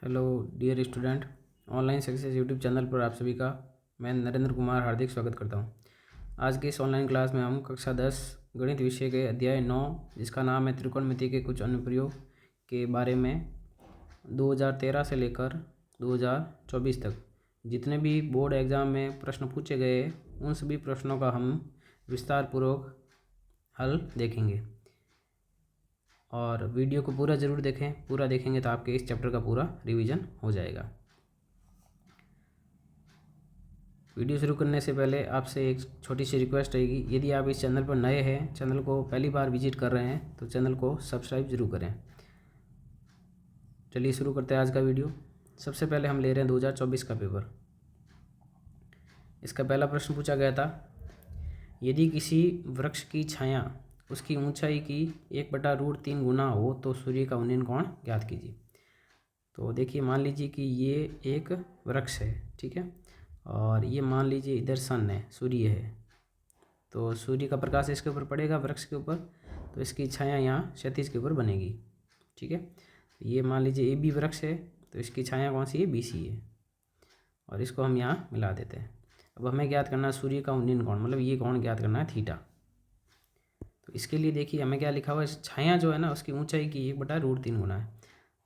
Hello dear student, online success YouTube channel पर आप सभी का मैं नरेंद्र कुमार हार्दिक स्वागत करता हूं। आज की इस ऑनलाइन क्लास में हम कक्षा 10 गणित विषय के अध्याय 9 जिसका नाम है त्रिकोणमिति के कुछ अनुप्रयोग के बारे में 2013 से लेकर 2024 तक जितने भी बोर्ड एग्ज़ाम में प्रश्न पूछे गए उन सभी प्रश्नों का हम विस्तार पूर्वक हल देखेंगे और वीडियो को पूरा ज़रूर देखें। पूरा देखेंगे तो आपके इस चैप्टर का पूरा रिवीजन हो जाएगा। वीडियो शुरू करने से पहले आपसे एक छोटी सी रिक्वेस्ट रहेगी, यदि आप इस चैनल पर नए हैं, चैनल को पहली बार विजिट कर रहे हैं तो चैनल को सब्सक्राइब जरूर करें। चलिए शुरू करते हैं आज का वीडियो। सबसे पहले हम ले रहे हैं 2024 का पेपर। इसका पहला प्रश्न पूछा गया था, यदि किसी वृक्ष की छाया उसकी ऊंचाई की 1/√3 गुना हो तो सूर्य का उन्नयन कोण ज्ञात कीजिए। तो देखिए, मान लीजिए कि ये एक वृक्ष है, ठीक है, और ये मान लीजिए इधर सन है, सूर्य है, तो सूर्य का प्रकाश इसके ऊपर पड़ेगा वृक्ष के ऊपर, तो इसकी छाया यहाँ क्षैतिज के ऊपर बनेगी, ठीक है। तो ये मान लीजिए ए बी वृक्ष है, तो इसकी छाया कौन सी है, बी सी है, और इसको हम यहाँ मिला देते हैं। अब हमें ज्ञात करना है सूर्य का उन्नयन कोण, मतलब ये कोण ज्ञात करना है थीटा। तो इसके लिए देखिए हमें क्या लिखा हुआ है, छाया जो है ना उसकी ऊंचाई की 1/√3 गुना है,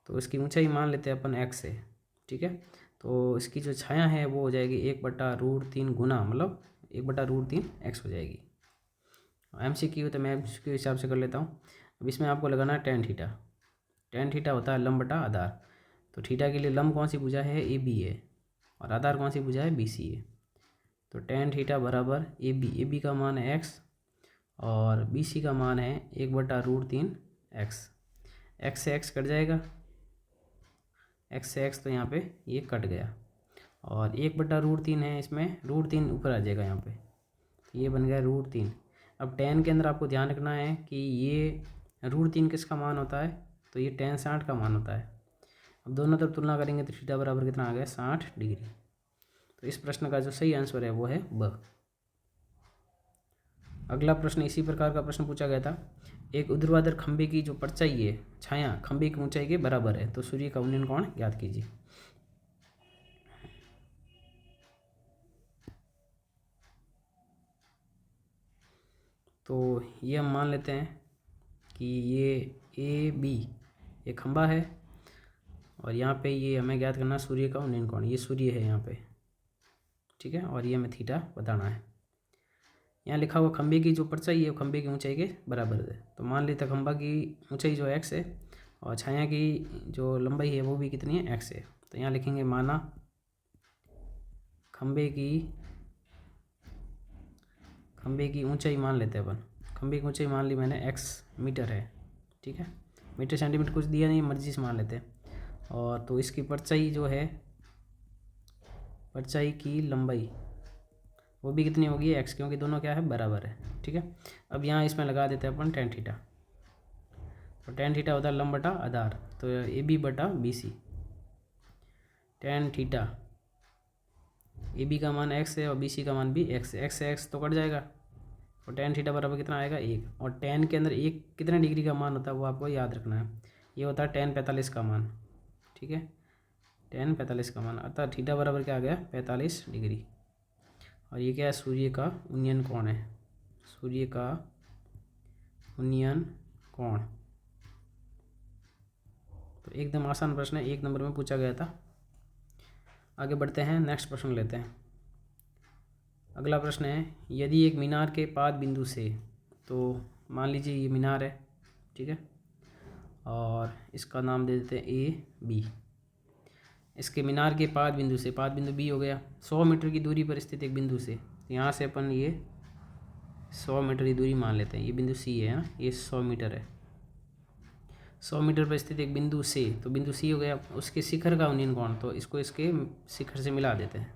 तो इसकी ऊंचाई मान लेते हैं अपन x है, ठीक है। तो इसकी जो छाया है वो हो जाएगी 1/√3 गुना, मतलब 1/√3 x हो जाएगी। MCQ तो मैं MCQ के हिसाब से कर लेता हूँ। अब इसमें आपको लगाना है tan थीटा। tan थीटा होता है लंब बटा आधार, तो थीटा के लिए लंब कौन सी भुजा है, AB है, और आधार कौन सी भुजा है, BC है। तो tan थीटा बराबर AB का मान है x और BC का मान है 1/√3 x। x से x कट जाएगा, x से x तो यहाँ पे ये कट गया, और 1/√3 है, इसमें √3 ऊपर आ जाएगा यहाँ पे, तो ये बन गया √3। अब tan के अंदर आपको ध्यान रखना है कि ये √3 किसका मान होता है, तो ये tan 60 का मान होता है। अब दोनों तरफ तुलना करेंगे तो थीटा बराबर कितना आ गया, 60 डिग्री। तो इस प्रश्न का जो सही आंसर है वो है ब। अगला प्रश्न इसी प्रकार का प्रश्न पूछा गया था, एक ऊर्ध्वाधर खंभे की जो परछाई है, छाया खंभे की ऊंचाई के बराबर है, तो सूर्य का उन्नयन कोण ज्ञात कीजिए। तो ये हम मान लेते हैं कि ये AB ये खंभा है, और यहाँ पे ये हमें ज्ञात करना सूर्य का उन्नयन कोण, ये सूर्य है यहाँ पे, ठीक है, और ये हमें थीटा बताना है। यहाँ लिखा हुआ खंभे की जो परछाई है वो खंभे की ऊंचाई के बराबर है, तो मान लेते हैं खंभा की ऊंचाई जो x है और छाया की जो लंबाई है वो भी कितनी है, x है। तो यहाँ लिखेंगे माना खंभे की ऊंचाई मान लेते हैं अपन, खंभे की ऊंचाई मान ली मैंने x मीटर है, ठीक है, मीटर सेंटीमीटर कुछ दिया नहीं, मर्जी से मान लेते हैं। और तो इसकी परछाई जो है, परछाई की लंबाई वो भी कितनी होगी, x, क्योंकि दोनों क्या है, बराबर है, ठीक है। अब यहाँ इसमें लगा देते हैं अपन tan थीटा, तो tan थीटा होता है लंब बटा आधार, तो AB बटा BC। tan थीटा AB का मान x है और BC का मान भी x है, x से x तो कट जाएगा, और tan थीटा बराबर कितना आएगा, 1। और tan के अंदर एक कितने डिग्री का मान होता है वो आपको याद रखना है, ये होता है tan 45 का मान, ठीक है, tan 45 का मान, अतः थीटा बराबर क्या आ गया, 45 डिग्री। और ये क्या है, सूर्य का उन्नयन कोण है, सूर्य का उन्नयन कोण। तो एकदम आसान प्रश्न है, 1 नंबर में पूछा गया था। आगे बढ़ते हैं, नेक्स्ट प्रश्न लेते हैं। अगला प्रश्न है, यदि एक मीनार के पाद बिंदु से, तो मान लीजिए ये मीनार है, ठीक है, और इसका नाम दे देते हैं AB। इसके मीनार के पाद बिंदु से, पाद बिंदु B हो गया, 100 मीटर की दूरी पर स्थित एक बिंदु से, यहाँ से अपन ये 100 मीटर की दूरी मान लेते हैं, ये बिंदु C है ना, ये 100 मीटर है, 100 मीटर पर स्थित एक बिंदु से, तो बिंदु C हो गया, उसके शिखर का उन्नयन कोण, तो इसको इसके शिखर से मिला देते हैं,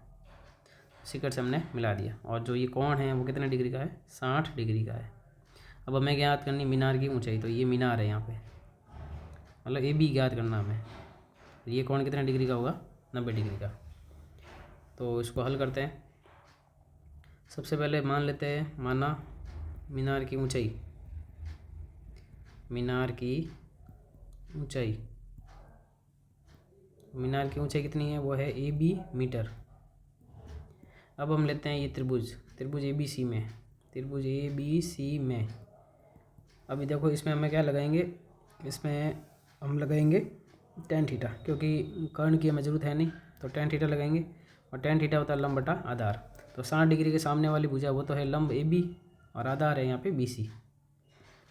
शिखर से हमने मिला दिया, और जो ये कोण है वो कितने डिग्री का है, 60 डिग्री का है। अब हमें ज्ञात करनी मीनार की ऊंचाई, तो ये मीनार है यहाँ पे, मतलब AB ज्ञात करना हमें, ये कोण कितने डिग्री का होगा, 90 डिग्री का। तो इसको हल करते हैं। सबसे पहले मान लेते हैं, माना मीनार की ऊंचाई, मीनार की ऊंचाई मीनार की ऊंचाई कितनी है, वो है AB मीटर। अब हम लेते हैं ये त्रिभुज ABC में, त्रिभुज ABC में। अभी देखो इसमें हमें क्या लगाएंगे, इसमें हम लगाएंगे tan थीटा, क्योंकि कर्ण की हमें ज़रूरत है नहीं, तो tan थीटा लगाएंगे। और tan थीटा होता है लंब बटा आधार। तो 60 डिग्री के सामने वाली भुजा वो तो है लंब AB और आधार है यहाँ पे BC।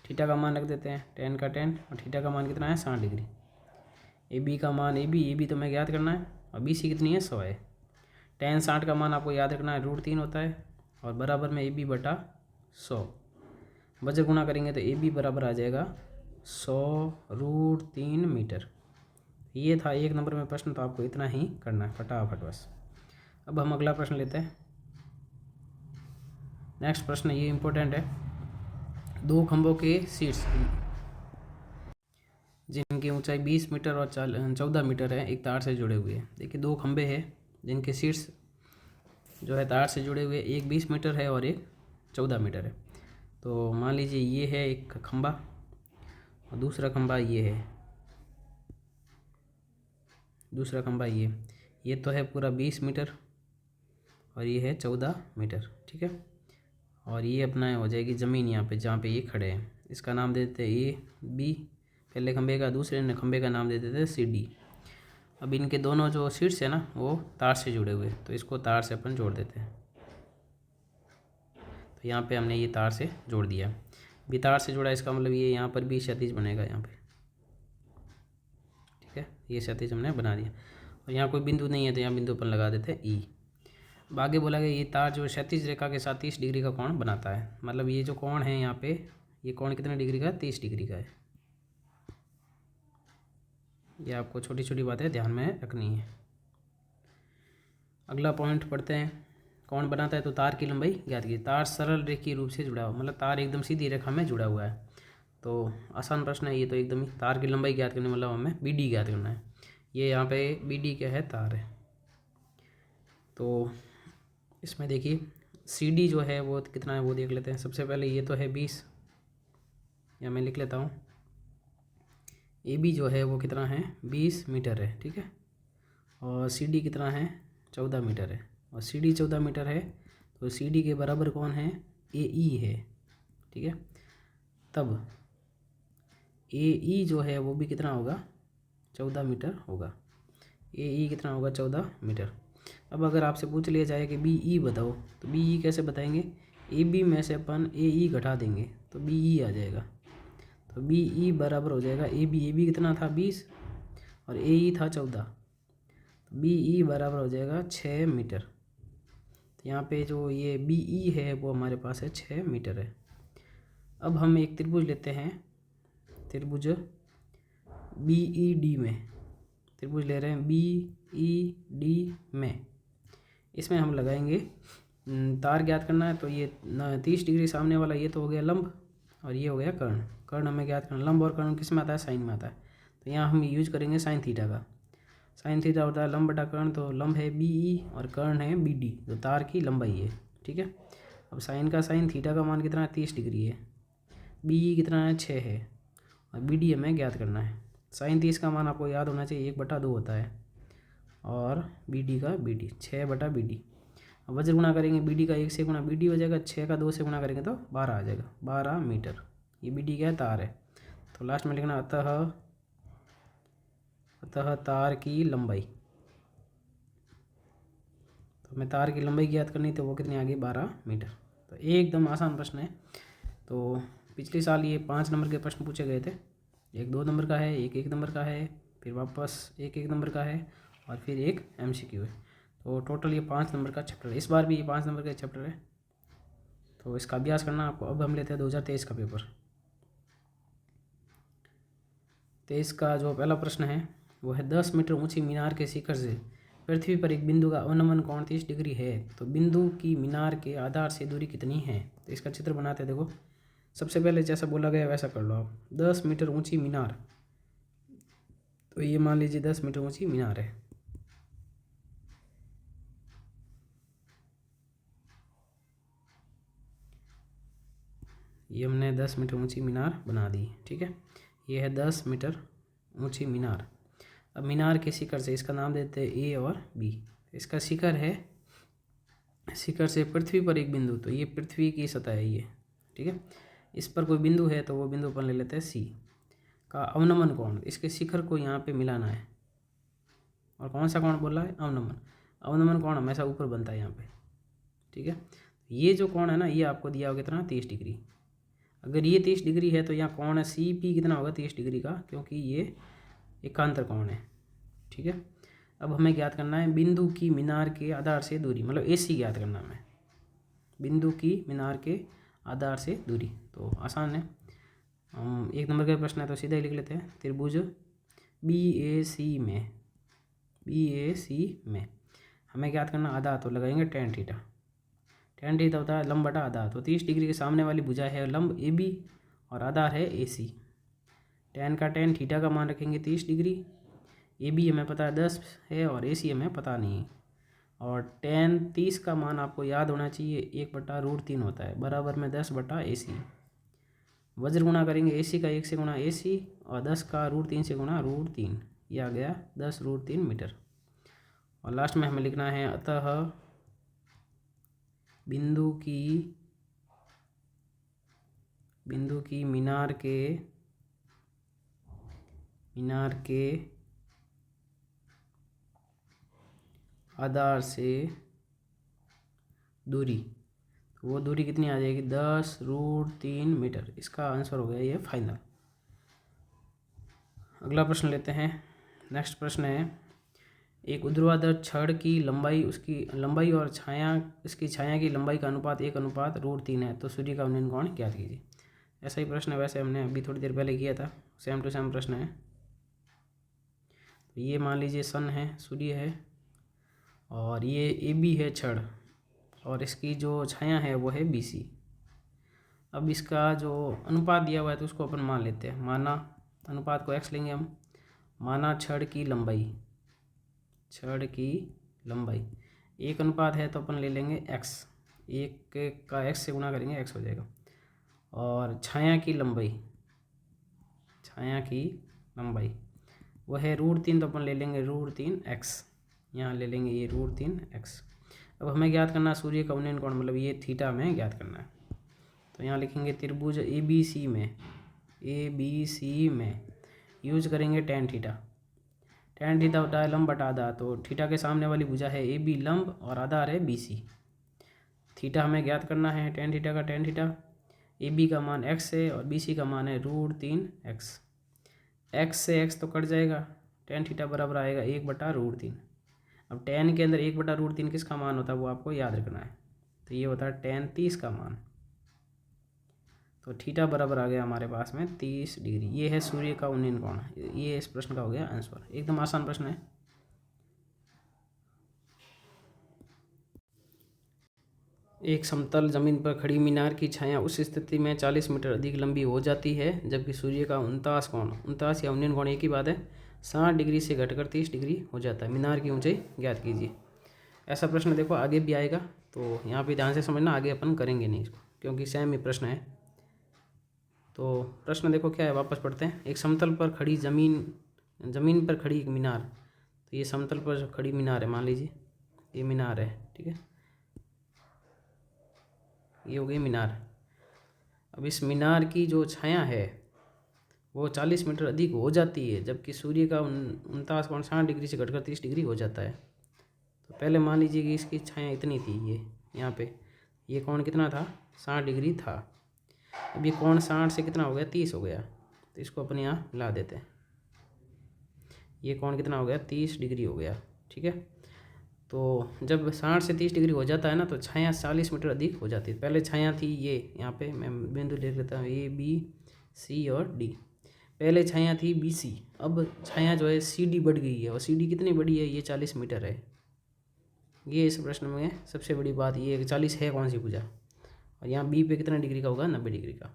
थीटा का मान रख देते हैं, tan का tan, और थीटा का मान कितना है 60 डिग्री। AB का मान AB तो हमें याद करना है, और BC कितनी है 100 है। tan 60 का मान आपको याद रखना है √3 होता है, और बराबर में AB बटा 100। वजन गुणा करेंगे तो AB बराबर आ जाएगा 100√3 मीटर। ये था 1 नंबर में प्रश्न, तो आपको इतना ही करना है फटाफट बस। अब हम अगला प्रश्न लेते हैं। नेक्स्ट प्रश्न ये इम्पोर्टेंट है। 2 खंभों के शीर्ष जिनकी ऊंचाई 20 मीटर और 14 मीटर है एक तार से जुड़े हुए हैं। देखिए 2 खंभे हैं जिनके शीर्ष जो है तार से जुड़े हुए, एक 20 मीटर है और एक 14 मीटर है। तो मान लीजिए ये है एक खंभा और दूसरा खंभा ये है, दूसरा खंभा ये तो है पूरा 20 मीटर और ये है 14 मीटर, ठीक है। और ये अपना हो जाएगी ज़मीन यहाँ पे जहाँ पे ये खड़े हैं, इसका नाम दे देते हैं AB पहले खंभे का, दूसरे खंभे का नाम दे देते हैं CD। अब इनके दोनों जो शीर्ष है ना वो तार से जुड़े हुए, तो इसको तार से अपन जोड़ देते हैं। तो यहाँ पे हमने ये तार से जोड़ दिया, भी तार से जोड़ा, इसका मतलब ये यहाँ पर भी क्षैतिज बनेगा यहाँ पे, ठीक है। ये क्षैतिज हमने बना दिया, और यहाँ कोई बिंदु नहीं है तो यहाँ बिंदु अपन लगा देते हैं E। अब आगे बोला गया ये तार जो क्षैतिज रेखा के साथ 30 डिग्री का कोण बनाता है। मतलब ये जो कोण है यहाँ पे, ये कोण कितने डिग्री का है, 30 डिग्री का है। ये आपको छोटी छोटी बातें ध्यान में रखनी है। अगला पॉइंट पढ़ते हैं, कौन बनाता है, तो तार की लंबाई ज्ञात कीजिए। तार सरल रेखीय रूप से जुड़ा हुआ, मतलब तार एकदम सीधी रेखा में जुड़ा हुआ है, तो आसान प्रश्न है ये तो एकदम ही। तार की लंबाई ज्ञात करने मतलब हमें BD ज्ञात करना है। ये यहाँ पे BD क्या है, तार है। तो इसमें देखिए CD जो है वो कितना है वो देख लेते हैं। सबसे पहले ये तो है 20, या मैं लिख लेता हूँ AB जो है वो कितना है 20 मीटर है, ठीक है। और CD कितना है 14 मीटर है, और CD 14 मीटर है तो CD के बराबर कौन है, AE है, ठीक है। तब AE जो है वो भी कितना होगा 14 मीटर होगा। AE कितना होगा 14 मीटर। अब अगर आपसे पूछ लिया जाए कि BE बताओ, तो BE कैसे बताएंगे, AB में से अपन AE घटा देंगे तो BE आ जाएगा। तो BE बराबर हो जाएगा AB कितना था 20 और AE था 14, तो BE बराबर हो जाएगा 6 मीटर। तो यहाँ पे जो ये BE है वो हमारे पास है 6 मीटर है। अब हम एक त्रिभुज लेते हैं, त्रिभुज BED में, त्रिभुज ले रहे हैं BED में। इसमें हम लगाएंगे तार ज्ञात करना है, तो ये 30 डिग्री सामने वाला ये तो हो गया लंब और ये हो गया कर्ण। कर्ण हमें ज्ञात करना, लंब और कर्ण किस में आता है, साइन में आता है। तो यहाँ हम यूज करेंगे साइन थीटा का। साइन थीटा होता है लंब बटा कर्ण, तो लंब है BE और कर्ण है BD, जो तार की लंबाई है, ठीक है। अब साइन का साइन, थीटा का मान कितना है 30 डिग्री है, BE कितना है 6 है, और BD हमें ज्ञात करना है। साइन 30 का मान आपको याद होना चाहिए 1/2 होता है, और BD का BD 6/BD। अब वज्र गुणा करेंगे, BD का 1 से गुणा BD हो जाएगा, 6 का 2 से गुणा करेंगे तो 12 आ जाएगा, 12 मीटर। ये BD क्या है, तार है। तो लास्ट में लिखना अतः तार की लंबाई। तो हमें तार की लंबाई ज्ञात करनी, तो वो कितनी आ गई 12 मीटर। तो एकदम आसान प्रश्न है। तो पिछले साल ये 5 नंबर के प्रश्न पूछे गए थे, एक 2 नंबर का है, एक 1 नंबर का है, फिर वापस एक 1 नंबर का है, और फिर एक MCQ है। तो टोटल ये 5 नंबर का चैप्टर है। इस बार भी ये 5 नंबर का चैप्टर है, तो इसका अभ्यास करना आपको। अब हम लेते हैं 2023 का पेपर। 23 का जो पहला प्रश्न है वो है 10 मीटर ऊंची मीनार के शिखर से पृथ्वी पर एक बिंदु का अवनमन कोण 30 डिग्री है, तो बिंदु की मीनार के आधार से दूरी कितनी है। तो इसका चित्र बनाते हैं। देखो सबसे पहले जैसा बोला गया वैसा कर लो आप। 10 मीटर ऊंची मीनार, तो ये मान लीजिए 10 मीटर ऊंची मीनार है। ये हमने 10 मीटर ऊंची मीनार बना दी, ठीक है। ये है 10 मीटर ऊंची मीनार। अब मीनार के शिखर से इसका नाम देते हैं ए और बी। इसका शिखर है, शिखर से पृथ्वी पर एक बिंदु, तो ये पृथ्वी की सतह है ये, ठीक है। इस पर कोई बिंदु है तो वो बिंदु अपन ले लेते हैं सी का अवनमन कोण, इसके शिखर को यहाँ पे मिलाना है। और कौन सा कोण बोला है? अवनमन। अवनमन कोण हमेशा ऊपर बनता है यहाँ पे, ठीक है। ये जो कोण है ना, ये आपको दिया होगा कितना? 30 डिग्री। अगर ये 30 डिग्री है तो यहाँ कोण है सी पी कितना होगा? 30 डिग्री का, क्योंकि ये एकांतर कोण है, ठीक है। अब हमें ज्ञात करना है बिंदु की मीनार के आधार से दूरी, मतलब AC ज्ञात करना है हमें, बिंदु की मीनार के आधार से दूरी। तो आसान है, हम 1 नंबर का प्रश्न है तो सीधा ही लिख लेते हैं। त्रिभुज BAC में हमें ज्ञात करना आधा, तो लगाएंगे tan थीटा। tan थीटा होता है लंब बटा आधा, तो 30 डिग्री के सामने वाली भुजा है लंब AB और आधार है AC। tan थीटा का मान रखेंगे 30 डिग्री, AB हमें पता है 10 है और AC हमें पता नहीं है। और tan 30 का मान आपको याद होना चाहिए 1/√3 होता है, बराबर में 10/AC। वज्र गुणा करेंगे AC का 1 से गुणा AC और 10 का √3 से गुणा √3, ये आ गया 10√3 मीटर। और लास्ट में हमें लिखना है अतः बिंदु की मीनार के आधार से दूरी, तो वो दूरी कितनी आ जाएगी? 10√3 मीटर। इसका आंसर हो गया ये फाइनल। अगला प्रश्न लेते हैं। नेक्स्ट प्रश्न है, एक ऊर्ध्वाधर छड़ की लंबाई, उसकी लंबाई और इसकी छाया की लंबाई का अनुपात 1/√3 है, तो सूर्य का उन्नयन कोण ज्ञात कीजिए। ऐसा ही प्रश्न है, वैसे हमने अभी थोड़ी देर पहले किया था, सेम टू सेम प्रश्न है। तो ये मान लीजिए सन है, सूर्य है, और ये AB है छड़, और इसकी जो छाया है वो है BC। अब इसका जो अनुपात दिया हुआ है तो उसको अपन मान लेते हैं। माना अनुपात को x लेंगे हम, माना छड़ की लंबाई 1 अनुपात है तो अपन ले लेंगे x, 1 का x से गुणा करेंगे x हो जाएगा। और छाया की लंबाई वो है √3, तो अपन ले लेंगे √3x, यहाँ ले लेंगे ये √3x। अब हमें ज्ञात करना सूर्य का उन्नयन कोण, मतलब ये थीटा में ज्ञात करना है। तो यहाँ लिखेंगे त्रिभुज ABC में यूज करेंगे tan थीटा। tan थीटा होता है लंब बटा आधा, तो थीटा के सामने वाली भुजा है AB लंब और आधार है BC। थीटा हमें ज्ञात करना है tan थीटा का tan थीटा, AB का मान x है और BC का मान है √3x। x से x तो कट जाएगा, tan थीटा बराबर आएगा 1/√3। अब tan के अंदर 1/√3 किसका मान होता है वो आपको याद रखना है, तो ये होता है tan 30 का मान। तो थीटा बराबर आ गया हमारे पास में 30 डिग्री। ये है सूर्य का उन्नयन कोण, ये इस प्रश्न का हो गया आंसर। एकदम आसान प्रश्न है। एक समतल जमीन पर खड़ी मीनार की छाया उस स्थिति में 40 मीटर अधिक लंबी हो जाती है जबकि सूर्य का 29 या उन्नयन कोण एक ही बात है 60 डिग्री से घटकर 30 डिग्री हो जाता है। मीनार की ऊंचाई ज्ञात कीजिए। ऐसा प्रश्न देखो आगे भी आएगा, तो यहाँ पे ध्यान से समझना, आगे अपन करेंगे नहीं इसको क्योंकि सेम ही प्रश्न है। तो प्रश्न देखो क्या है, वापस पढ़ते हैं। एक समतल पर खड़ी जमीन पर खड़ी एक मीनार, तो ये समतल पर खड़ी मीनार है, मान लीजिए ये मीनार है, ठीक है, ये हो गई मीनार। अब इस मीनार की जो छाया है वो 40 मीटर अधिक हो जाती है जबकि सूर्य का 29.60 डिग्री से घटकर 30 डिग्री हो जाता है। तो पहले मान लीजिए कि इसकी छाया इतनी थी, ये यहाँ पे ये कोण कितना था? 60 डिग्री था। अब ये कोण 60 से कितना हो गया? 30 हो गया, तो इसको अपन यहाँ ला देते हैं। ये कोण कितना हो गया? 30 डिग्री हो गया, ठीक है। तो जब 60 से 30 डिग्री हो जाता है ना, तो छाया 40 मीटर अधिक हो जाती है। पहले छाया थी ये, यहाँ पे मैं बिंदु लिख लेता हूँ A B C और D। पहले छाया थी BC, अब छाया जो है CD बढ़ गई है, और CD कितनी बड़ी है? ये 40 मीटर है। ये इस प्रश्न में सबसे बड़ी बात ये है कि 40 है कौन सी भुजा, और यहाँ B पे कितना डिग्री का होगा? 90 डिग्री का।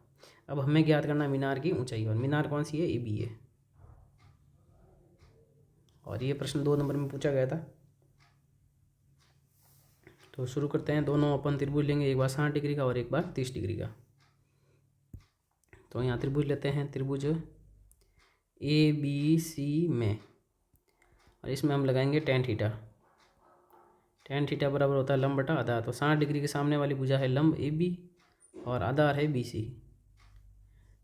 अब हमें ज्ञात करना है मीनार की ऊंचाई, और मीनार कौन सी है? AB है। और ये प्रश्न 2 नंबर में पूछा गया था। तो शुरू करते हैं। दोनों अपन त्रिभुज लेंगे, एक बार 60 डिग्री का और एक बार 30 डिग्री का। तो यहाँ त्रिभुज लेते हैं। त्रिभुज ABC में और इसमें हम लगाएंगे टेन थीटा। टेन थीटा बराबर होता है लंब बटा आधार। तो 60 डिग्री के सामने वाली भुजा है लंब ए बी और आधार है बी सी।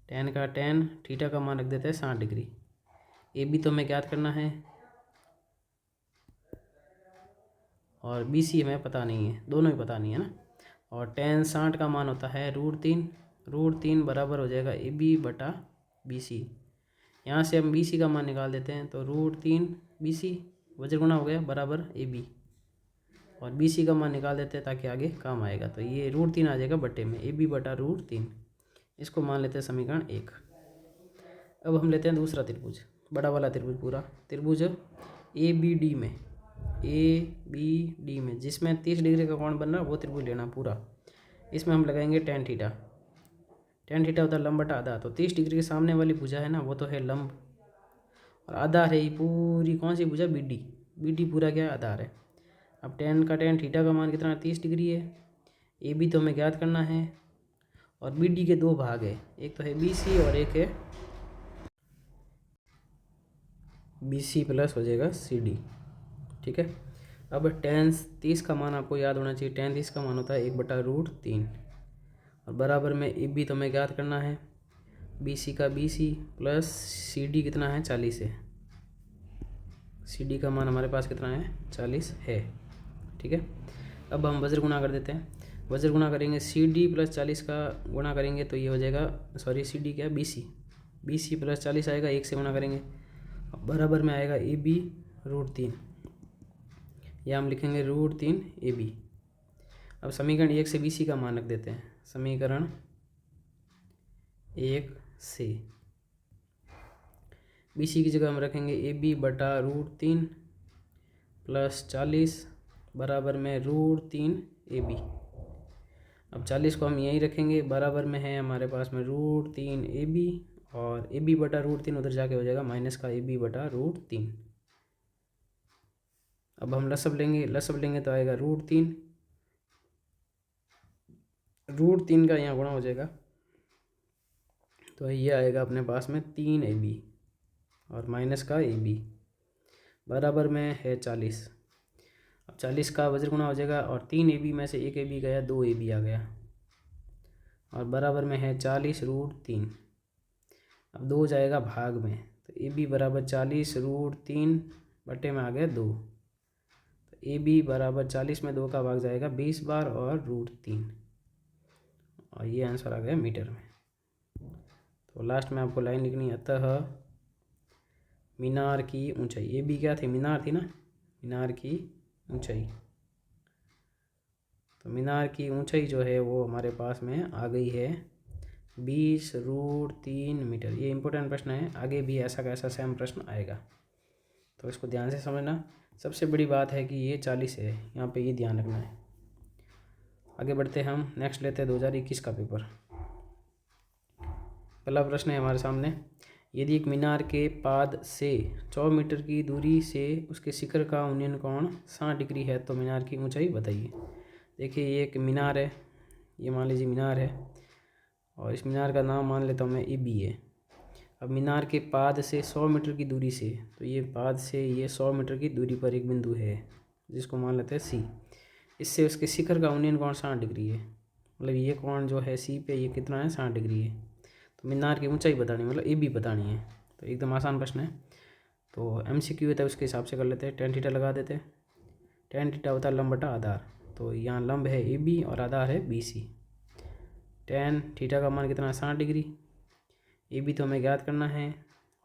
टेन का टेन, थीटा का मान रख देते हैं 60 डिग्री। ए बी तो हमें ज्ञात करना है और बी सी हमें पता नहीं है, दोनों ही पता नहीं है ना। और टेन 60 का मान होता है √3। √3 बराबर हो जाएगा ए बी बटा बी सी। यहाँ से हम बी सी का मान निकाल देते हैं। तो √3 बी सी वज्र गुणा हो गया बराबर ए बी, और बी सी का मान निकाल देते हैं ताकि आगे काम आएगा। तो ये √3 आ जाएगा बटे में ए बी बटा √3। इसको मान लेते हैं समीकरण 1। अब हम लेते हैं दूसरा त्रिभुज, बड़ा वाला त्रिभुज, पूरा त्रिभुज ए बी डी में, ए बी डी में जिसमें 30 डिग्री का कोण बन रहा है वो त्रिभुज लेना पूरा। इसमें हम लगाएंगे टेन थीटा। टेन थीटा होता है लंब बटा आधा। तो 30 डिग्री के सामने वाली भुजा है ना वो तो है लंब, और आधार है ये पूरी कौन सी भुजा, बी डी। बी डी पूरा क्या है, आधार है। अब टेन का टेन, थीटा का मान कितना है, 30 डिग्री है। ए बी तो हमें ज्ञात करना है, और बी डी के दो भाग है, एक तो है बी सी और एक है बी सी प्लस हो जाएगा सी डी। ठीक है। अब टेन 30 का मान आपको याद होना चाहिए। टेन 30 का मान होता है 1/√3, और बराबर में ए बी तो हमें ज्ञात करना है, बी सी का B C plus C D कितना है, 40 है। सी डी का मान हमारे पास कितना है, 40 है। ठीक है। अब हम वज्र गुणा कर देते हैं। वज्र गुणा करेंगे, सी डी प्लस 40 का गुणा करेंगे तो ये हो जाएगा, सॉरी सी डी क्या है, बी सी प्लस 40 आएगा, 1 से गुणा करेंगे, बराबर में आएगा ए बी √3, या हम लिखेंगे √3 ए बी। अब समीकरण 1 से बी सी का मान रख देते हैं। समीकरण 1 से बी सी की जगह हम रखेंगे ए बी बटा √3 प्लस 40 बराबर में √3 ए बी। अब 40 को हम यहीं रखेंगे, बराबर में है हमारे पास में √3 ए बी, और ए बी बटा √3 उधर जाके हो जाएगा माइनस का ए बी बटा √3। अब हम लसब लेंगे तो आएगा √3। √3 का यहाँ गुणा हो जाएगा तो ये आएगा अपने पास में 3 ए बी और माइनस का ए बी, बराबर में है 40। अब 40 का वज्र गुणा हो जाएगा, और 3 ए बी में से 1 ए बी गया, 2 ए बी आ गया, और बराबर में है 40 √3। अब 2 जाएगा भाग में, तो ए बी बराबर 40 √3 बटे में आ गया 2। तो ए बी बराबर 40 में 2 का भाग जाएगा 20 बार और √3, और ये आंसर आ गया मीटर में। तो लास्ट में आपको लाइन लिखनी है, अतः मीनार की ऊंचाई, ए बी क्या थी, मीनार थी ना, मीनार की ऊंचाई। तो मीनार की ऊंचाई जो है वो हमारे पास में आ गई है 20 √3 मीटर। ये इंपॉर्टेंट प्रश्न है, आगे भी ऐसा कैसा सेम प्रश्न आएगा, तो इसको ध्यान से समझना। सबसे बड़ी बात है कि ये 40 है, यहाँ पे ये ध्यान रखना है। आगे बढ़ते हैं हम, नेक्स्ट लेते हैं 2021 का पेपर। पहला प्रश्न है हमारे सामने, यदि एक मीनार के पाद से 100 मीटर की दूरी से उसके शिखर का उन्नयन कोण 60 डिग्री है तो मीनार की ऊंचाई बताइए। देखिए ये एक मीनार है, ये मान लीजिए मीनार है, और इस मीनार का नाम मान लेता हूँ मैं ए बी है। अब मीनार के पाद से 100 मीटर की दूरी से, तो ये पाद से ये 100 मीटर की दूरी पर एक बिंदु है जिसको मान लेते हैं सी। इससे उसके शिखर का उन्नयन कोण 60 डिग्री है, मतलब ये कोण जो है सी पे ये कितना है, 60 डिग्री है। तो मीनार की ऊंचाई बतानी, मतलब ए बी बतानी है। तो एकदम आसान प्रश्न है, तो MCQ होता है उसके हिसाब से कर लेते हैं। टेन थीटा लगा देते हैं। टेन थीटा होता है लंब बटा आधार, तो यहाँ लंब है ए बी और आधार है बी सी। टेन थीटा का मान कितना है, 60 डिग्री। ए बी तो हमें ज्ञात करना है,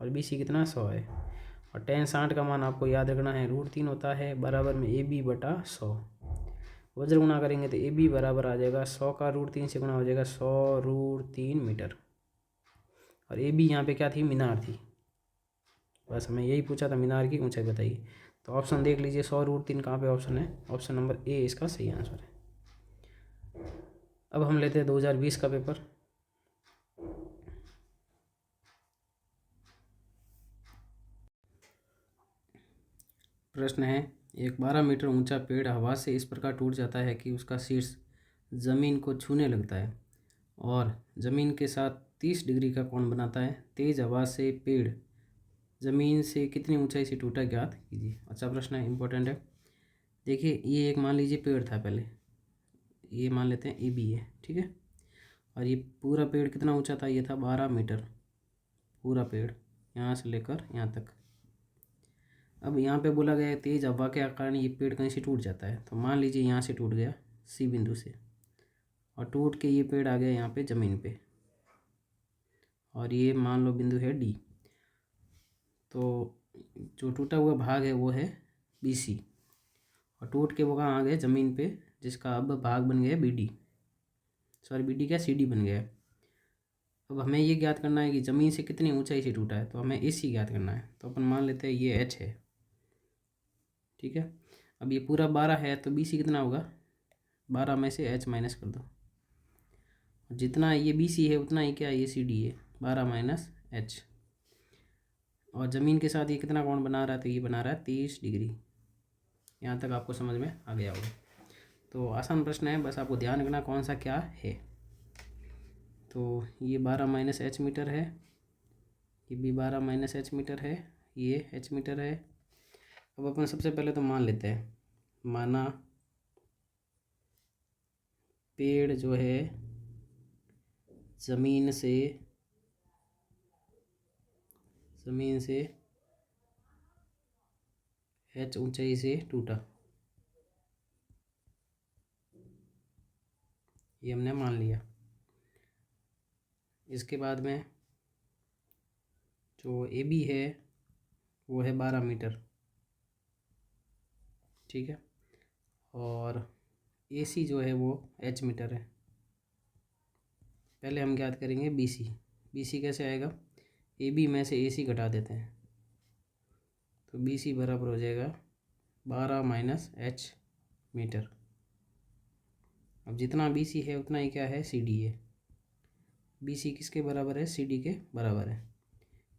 और बी सी कितना 100 है, और टेन 60 का मान आपको याद रखना है √3 होता है, बराबर में ए बी बटा 100। वज्र गुणा करेंगे तो ए बी बराबर आ जाएगा 100 का √3 से गुणा हो जाएगा 100 √3 मीटर। और ए बी यहाँ पे क्या थी, मीनार थी, बस हमें यही पूछा था मीनार की ऊंचाई बताइए। तो ऑप्शन देख लीजिए, 100 √3 कहाँ पे ऑप्शन है, ऑप्शन नंबर ए इसका सही आंसर है। अब हम लेते हैं 2020 का पेपर। प्रश्न है, एक 12 मीटर ऊंचा पेड़ हवा से इस प्रकार टूट जाता है कि उसका शीर्ष जमीन को छूने लगता है और जमीन के साथ 30 डिग्री का कोण बनाता है। तेज हवा से पेड़ ज़मीन से कितनी ऊंचाई से टूटा ज्ञात कीजिए। अच्छा प्रश्न है, इंपॉर्टेंट है। देखिए ये एक मान लीजिए पेड़ था, पहले ये मान लेते हैं ए बी है, ठीक है। और ये पूरा पेड़ कितना ऊंचा था, ये था 12 मीटर, पूरा पेड़ यहाँ से लेकर यहाँ तक। अब यहाँ पे बोला गया है तेज हवा के कारण ये पेड़ कहीं से टूट जाता है, तो मान लीजिए यहाँ से टूट गया सी बिंदु से, और टूट के ये पेड़ आ गया यहाँ पे ज़मीन पे, और ये मान लो बिंदु है डी। तो जो टूटा हुआ भाग है वो है बी सी, और टूट के वो कहाँ आ गए ज़मीन पे, जिसका अब भाग बन गया B D, sorry B D क्या सी डी बन गया है। अब हमें ये ज्ञात करना है कि ज़मीन से कितनी ऊंचाई से टूटा है, तो हमें ए सी ज्ञात करना है। तो अपन मान लेते हैं ये एच है, ठीक है। अब ये पूरा 12 है, तो बी सी कितना होगा, 12 में से एच माइनस कर दो, जितना ये बी सी है उतना ही क्या ये सी डी है, 12 माइनस एच। और ज़मीन के साथ ये कितना कोण बना रहा है, तो ये बना रहा है 30 डिग्री। यहाँ तक आपको समझ में आ गया होगा। तो आसान प्रश्न है, बस आपको ध्यान रखना कौन सा क्या है। तो ये 12 माइनस एच मीटर है, ये भी 12 माइनस एच मीटर है, ये एच मीटर है। अब अपन सबसे पहले तो मान लेते हैं, माना पेड़ जो है ज़मीन से एच ऊंचाई से टूटा, ये हमने मान लिया। इसके बाद में जो ए बी है वो है 12 मीटर, ठीक है। और ए सी जो है वो एच मीटर है। पहले हम ज्ञात करेंगे बी सी। बी सी कैसे आएगा, ए बी में से ए सी घटा देते हैं, तो बी सी बराबर हो जाएगा 12 माइनस एच मीटर। अब जितना बी सी है उतना ही क्या है सी डी है। बी सी किसके बराबर है, सी डी के बराबर है,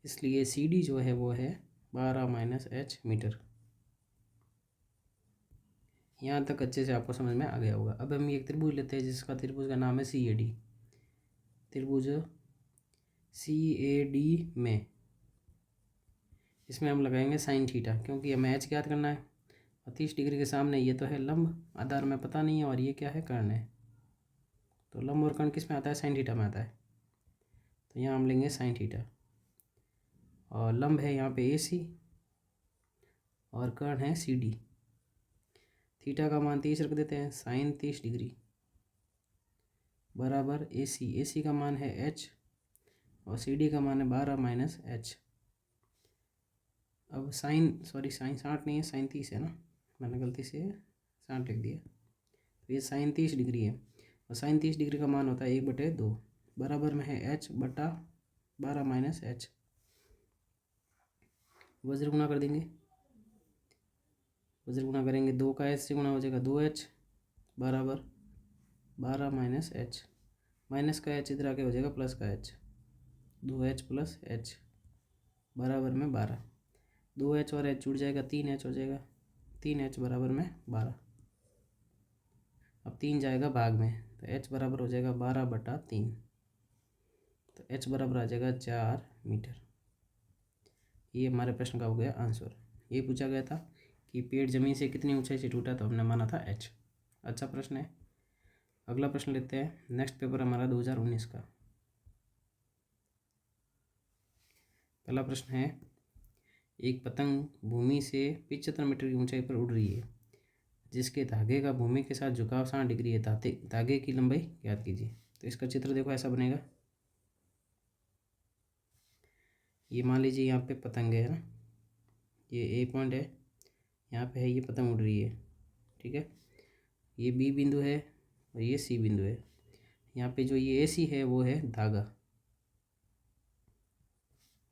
इसलिए सी डी जो है वो है 12 माइनस एच मीटर। यहाँ तक अच्छे से आपको समझ में आ गया होगा। अब हम एक त्रिभुज लेते हैं जिसका त्रिभुज का नाम है सी ए डी। त्रिभुज सी ए डी में इसमें हम लगाएंगे साइन थीटा, क्योंकि हमें एच ज्ञात करना है, और 30 डिग्री के सामने ये तो है लंब, आधार में पता नहीं है, और ये क्या है कर्ण है। तो लंब और कर्ण किस में आता है, साइन थीटा में आता है। तो यहाँ हम लेंगे साइन थीटा, और लंब है यहाँ पे ए सी, और कर्ण है सी डी। थीटा का मान 30 रख देते हैं, साइन 30 डिग्री बराबर ए सी का मान है एच, और सी डी का मान है 12 माइनस एच। अब साइन 60 नहीं है, साइन 30 है ना, मैंने गलती से 60 लिख दिया। तो ये साइन 30 डिग्री है, और साइन 30 डिग्री का मान होता है 1/2, बराबर में है एच बटा 12 माइनस एच। वज्र गुणा कर देंगे, वज्र गुणा करेंगे 2 का एच से गुणा हो जाएगा 2h बराबर 12 माइनस एच। माइनस का एच इधर आके हो जाएगा प्लस का एच, 2h प्लस एच बराबर में 12। 2h और एच जुड़ जाएगा 3h हो जाएगा, 3h बराबर में 12। अब 3 जाएगा भाग में, तो h बराबर हो जाएगा 12/3, तो h बराबर आ जाएगा 4 मीटर। ये हमारे प्रश्न का हो गया आंसर। ये पूछा गया था कि पेड़ जमीन से कितनी ऊंचाई से टूटा, तो हमने माना था h। अच्छा प्रश्न है। अगला प्रश्न लेते हैं, नेक्स्ट पेपर हमारा 2019 का। पहला प्रश्न है, एक पतंग भूमि से 75 मीटर की ऊंचाई पर उड़ रही है, जिसके धागे का भूमि के साथ झुकाव 60 डिग्री है, धागे की लंबाई ज्ञात कीजिए। तो इसका चित्र देखो ऐसा बनेगा। ये मान लीजिए यहाँ पे पतंग है ना, ये ए पॉइंट है, यहाँ पे है ये पतंग उड़ रही है, ठीक है। ये बी बिंदु है और ये सी बिंदु है। यहाँ पे जो ये ए सी है वो है धागा,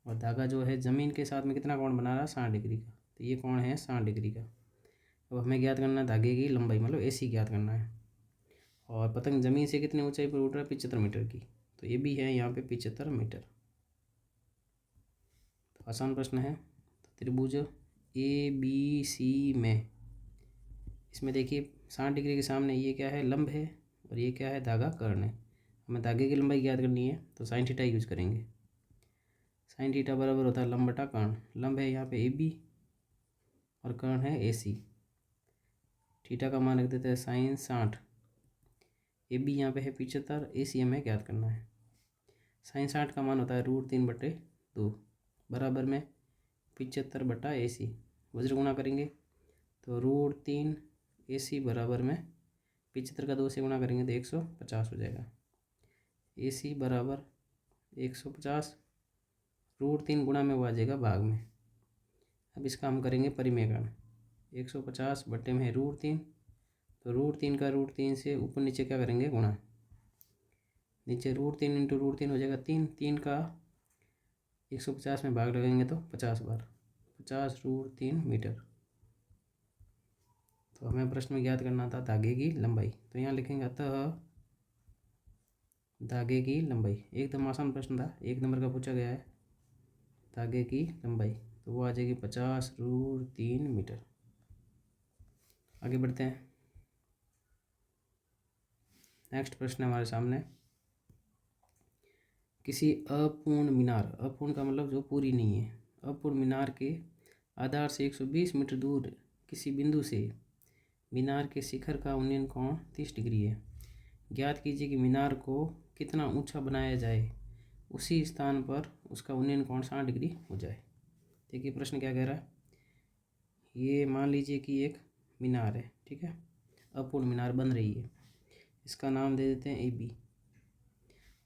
और धागा जो है ज़मीन के साथ में कितना कोण बना रहा है, 60 डिग्री का। तो ये कोण है 60 डिग्री का। अब हमें ज्ञात करना है धागे की लंबाई, मतलब ए सी ज्ञात करना है। और पतंग ज़मीन से कितनी ऊंचाई पर उड़ रहा है, 75 मीटर की, तो ये भी है यहाँ पे 75 मीटर। तो आसान प्रश्न है। तो त्रिभुज ए बी सी में इसमें देखिए 60 डिग्री के सामने ये क्या है, लंब है, और ये क्या है, धागा कर्ण है। हमें धागे की लंबाई ज्ञात करनी है, तो साइन थीटा यूज करेंगे। साइन थीटा बराबर होता है लंब बटा कर्ण। लंब है यहाँ पे ए बी और कर्ण है ए सी। थीटा का मान रख देते हैं साइन 60। ए बी यहाँ पे है 75, ए सी हमें ज्ञात करना है। साइन 60 का मान होता है √3/2 बराबर में 75 बटा ए सी। वज्र गुणा करेंगे तो √3 ए सी बराबर में 75 का 2 से गुणा करेंगे तो 150 हो जाएगा। ए सी बराबर 150, √3 गुणा में वो आ जाएगा भाग में। अब इसका हम करेंगे परिमेयकरण। 150 बटे में है √3, तो √3 का √3 से ऊपर नीचे क्या करेंगे गुणा। नीचे √3 इंटू √3 हो जाएगा 3, 3 का 150 में भाग लगाएंगे तो 50 बार, 50 √3 मीटर। तो हमें प्रश्न में ज्ञात करना था धागे की लंबाई, तो यहाँ लिखेंगे अतः धागे की लंबाई। एकदम आसान प्रश्न था, 1 नंबर का पूछा गया है। धागे की लंबाई तो वो आ जाएगी 50 √3 मीटर। आगे बढ़ते हैं। नेक्स्ट प्रश्न हमारे सामने, किसी अपूर्ण मीनार, अपूर्ण का मतलब जो पूरी नहीं है, अपूर्ण मीनार के आधार से 120 मीटर दूर किसी बिंदु से मीनार के शिखर का उन्नयन कोण 30 डिग्री है। ज्ञात कीजिए कि मीनार को कितना ऊंचा बनाया जाए उसी स्थान पर उसका उन्नयन कोण 60 डिग्री हो जाए। देखिए प्रश्न क्या कह रहा है। ये मान लीजिए कि एक मीनार है, ठीक है, अपूर्ण मीनार बन रही है। इसका नाम दे देते हैं ए बी।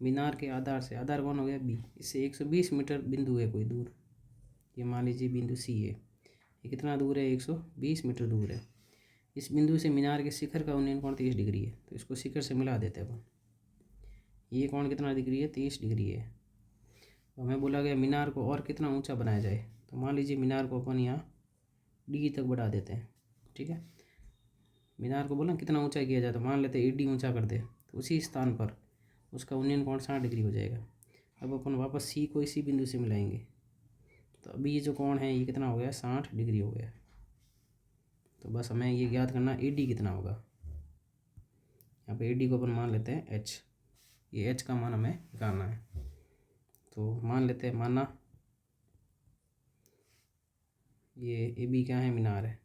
मीनार के आधार से, आधार कौन हो गया बी, इससे 120 मीटर बिंदु है कोई दूर। ये मान लीजिए बिंदु सी है। ये कितना दूर है, 120 मीटर दूर है। इस बिंदु से मीनार के शिखर का उन्नयन कोण 30 डिग्री है, तो इसको शिखर से मिला देते हैं अपन। ये कोण कितना डिग्री है, 30 डिग्री है। तो हमें बोला गया मीनार को और कितना ऊंचा बनाया जाए, तो मान लीजिए मीनार को अपन यहाँ डी तक बढ़ा देते हैं, ठीक है। मीनार को बोला कितना ऊंचा किया जाए, तो मान लेते हैं एडी ऊंचा कर दे, तो उसी स्थान पर उसका उन्नयन कोण 60 डिग्री हो जाएगा। अब अपन वापस सी को इसी बिंदु से मिलाएंगे, तो अभी ये जो कोण है ये कितना हो गया, 60 डिग्री हो गया। तो बस हमें ये ज्ञात करना एडी कितना होगा। यहाँ पे एडी को अपन मान लेते हैं एच। ये एच का मान हमें निकालना है। तो मान लेते हैं, माना ये ए बी क्या है, मीनार है।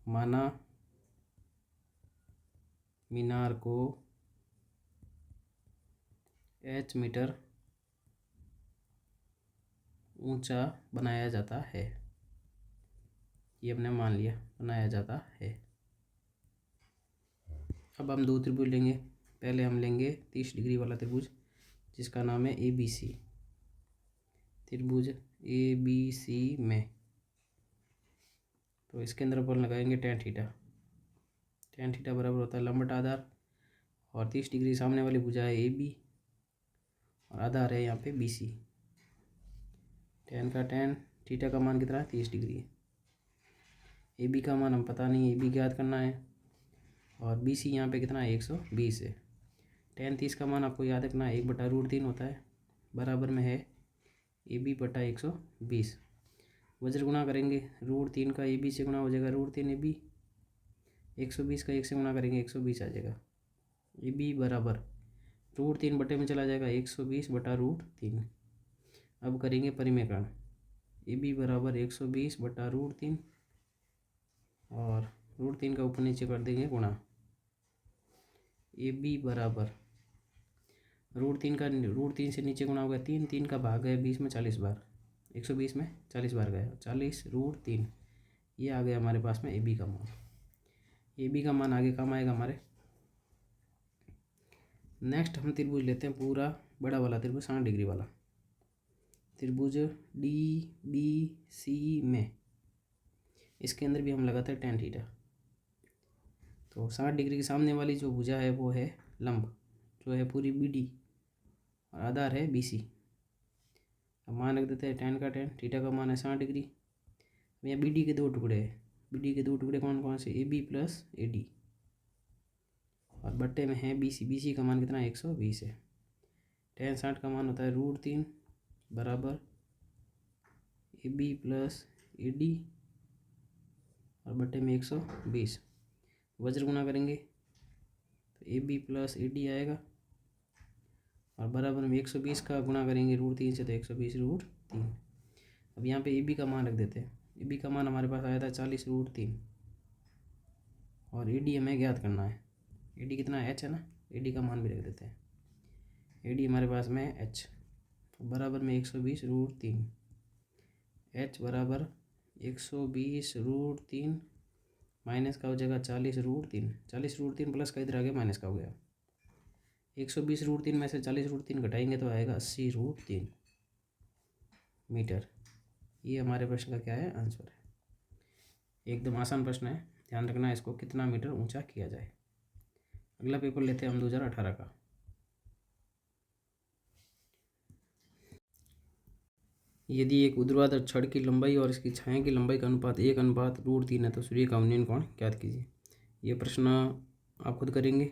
माना मीनार को एच मीटर ऊंचा बनाया जाता है। ये हमने मान लिया, बनाया जाता है। अब हम दो त्रिभुज लेंगे। पहले हम लेंगे 30 डिग्री वाला त्रिभुज जिसका नाम है ए बी सी। त्रिभुज ए बी सी में तो इसके अंदर अपन लगाएंगे tan थीटा। tan थीटा बराबर होता है लंब बटा आधार, और 30 डिग्री सामने वाली भुजा है ए बी और आधार है यहाँ पे बी सी। tan थीटा का मान कितना है, 30 डिग्री है। ए बी का मान हम पता नहीं, ए बी ज्ञात करना है, और बी सी यहाँ पे कितना है, 120 है। tan 30 का मान आपको याद रखना है 1/√3 होता है, बराबर में है ए बी बटा 120। वज्र गुणा करेंगे, √3 का ए बी से गुणा हो जाएगा √3 ए बी, 120 का 1 से गुणा करेंगे 120 आ जाएगा। ए बी बराबर √3 बटे में चला जाएगा 120 बटा √3। अब करेंगे परिमेयकरण। ए बी बराबर 120 बटा √3 और √3 का ऊपर नीचे कर देंगे गुणा। ए बी बराबर √3 का √3 से नीचे गुणा हो गया 3, 3 का भाग है 20 में 40 बार, 120 में 40 बार गया, 40 √3। ये आ गया हमारे पास में ए बी का मान। ए बी का मान आगे काम आएगा हमारे। नेक्स्ट हम त्रिभुज लेते हैं पूरा बड़ा वाला त्रिभुज, 60 डिग्री वाला त्रिभुज डी बी सी में। इसके अंदर भी हम लगाते हैं tan थीटा। तो 60 डिग्री के सामने वाली जो भुजा है वो है लंब, जो है पूरी बी डी, और आधार है बी सी। अब मान रख देते हैं tan का tan, थीटा का मान है 60 डिग्री। यहाँ बी डी के दो टुकड़े हैं, बी डी के दो टुकड़े कौन कौन से, A B plus A D, और बट्टे में है बी सी। बी सी का मान कितना है, 120 है। tan 60 का मान होता है √3 बराबर A B plus A D और बट्टे में 120। वज्र गुणा करेंगे तो A B plus A D आएगा, और बराबर में 120 का गुणा करेंगे √3 से, तो 120√3। अब यहाँ पे ए बी का मान रख देते हैं। ए बी का मान हमारे पास आया था 40√3 और ए डी हमें ज्ञात करना है। ए डी कितना है, एच है ना, ए डी का मान भी रख देते हैं। ए डी हमारे पास में है एच, तो बराबर में 120√3। एच बराबर 120√3 माइनस का हो जाएगा 40√3। 40√3 प्लस का इधर आगे माइनस का हो गया। 120√3 में से 40√3 घटाएंगे तो आएगा 80√3 मीटर। ये हमारे प्रश्न का क्या है, आंसर है। एकदम आसान प्रश्न है, ध्यान रखना है इसको, कितना मीटर ऊंचा किया जाए। अगला पेपर लेते हैं हम 2018 का। यदि एक ऊर्ध्वाधर छड़ की लंबाई और इसकी छाया की लंबाई का अनुपात 1:√3 है तो सूर्य का उन्नयन कोण ज्ञात कीजिए। ये प्रश्न आप खुद करेंगे,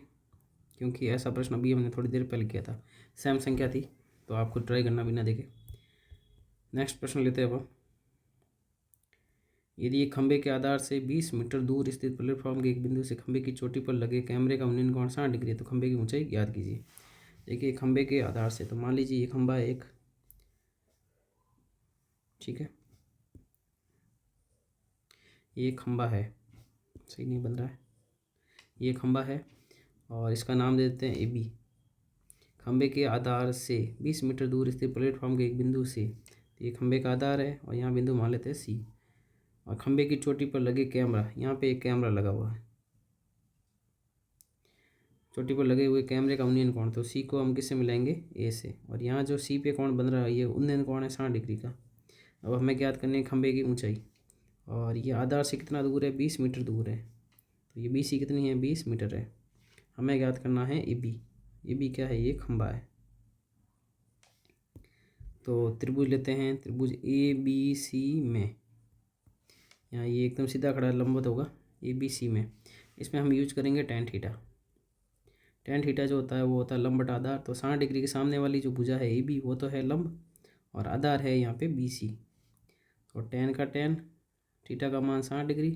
क्योंकि ऐसा प्रश्न अभी हमने थोड़ी देर पहले किया था, सेम संख्या थी, तो आपको ट्राई करना बिना देखे। नेक्स्ट प्रश्न लेते हैं अब। यदि एक खंभे के आधार से 20 मीटर दूर स्थित प्लेटफॉर्म के एक बिंदु से खंभे की चोटी पर लगे कैमरे का उन्नयन कोण 60 डिग्री है तो खंभे की ऊंचाई ज्ञात कीजिए। देखिए खंभे के आधार से, तो मान लीजिए ये खंभा है एक, ठीक है, ये खंभा है, सही नहीं बन रहा है, ये खंभा है और इसका नाम दे देते हैं ए बी। खंभे के आधार से 20 मीटर दूर स्थित प्लेटफॉर्म के एक बिंदु से, तो ये खंभे का आधार है और यहाँ बिंदु मान लेते हैं सी। और खंभे की चोटी पर लगे कैमरा, यहाँ पे एक कैमरा लगा हुआ है, चोटी पर लगे हुए कैमरे का उन्नयन कोण, तो सी को हम किससे मिलाएंगे, ए से। और यहाँ जो सी पे कोण बन रहा है ये उन्नयन कोण है 60 डिग्री का। अब हमें ज्ञात करनी है खंभे की ऊंचाई, और ये आधार से कितना दूर है, 20 मीटर दूर है, तो ये बी सी कितनी है, 20 मीटर है। हमें ज्ञात करना है ए बी। ए बी क्या है, ये खंभा है। तो त्रिभुज लेते हैं, त्रिभुज ए बी सी में, यहाँ ये एकदम सीधा खड़ा लंबवत होगा ए बी सी में, इसमें हम यूज करेंगे tan थीटा। tan थीटा जो होता है वो होता है लंब बटा आधार। तो 60 डिग्री के सामने वाली जो भुजा है ए बी वो तो है लंब, और आधार है यहाँ पे बी सी। और tan का tan, थीटा का मान 60 डिग्री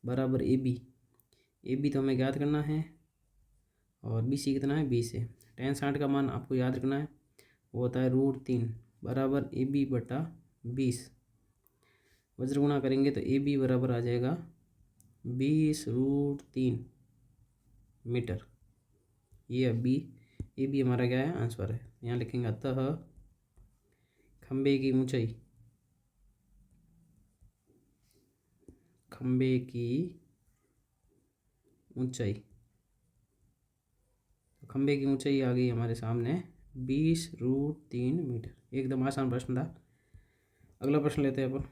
बराबर ए बी। ए बी तो हमें ज्ञात करना है, और बी सी कितना है, 20 है। tan 60 का मान आपको याद रखना है, वो होता है √3 बराबर ए बी बटा 20। वज्र गुणा करेंगे तो ए बी बराबर आ जाएगा 20√3 मीटर। ये अभी ए बी हमारा क्या है, आंसर है। यहाँ लिखेंगे अतः खंबे की ऊंचाई, खंबे की ऊंचाई, खंबे की ऊंचाई आ गई हमारे सामने 20√3 मीटर। एकदम आसान प्रश्न था। अगला प्रश्न लेते हैं अपन।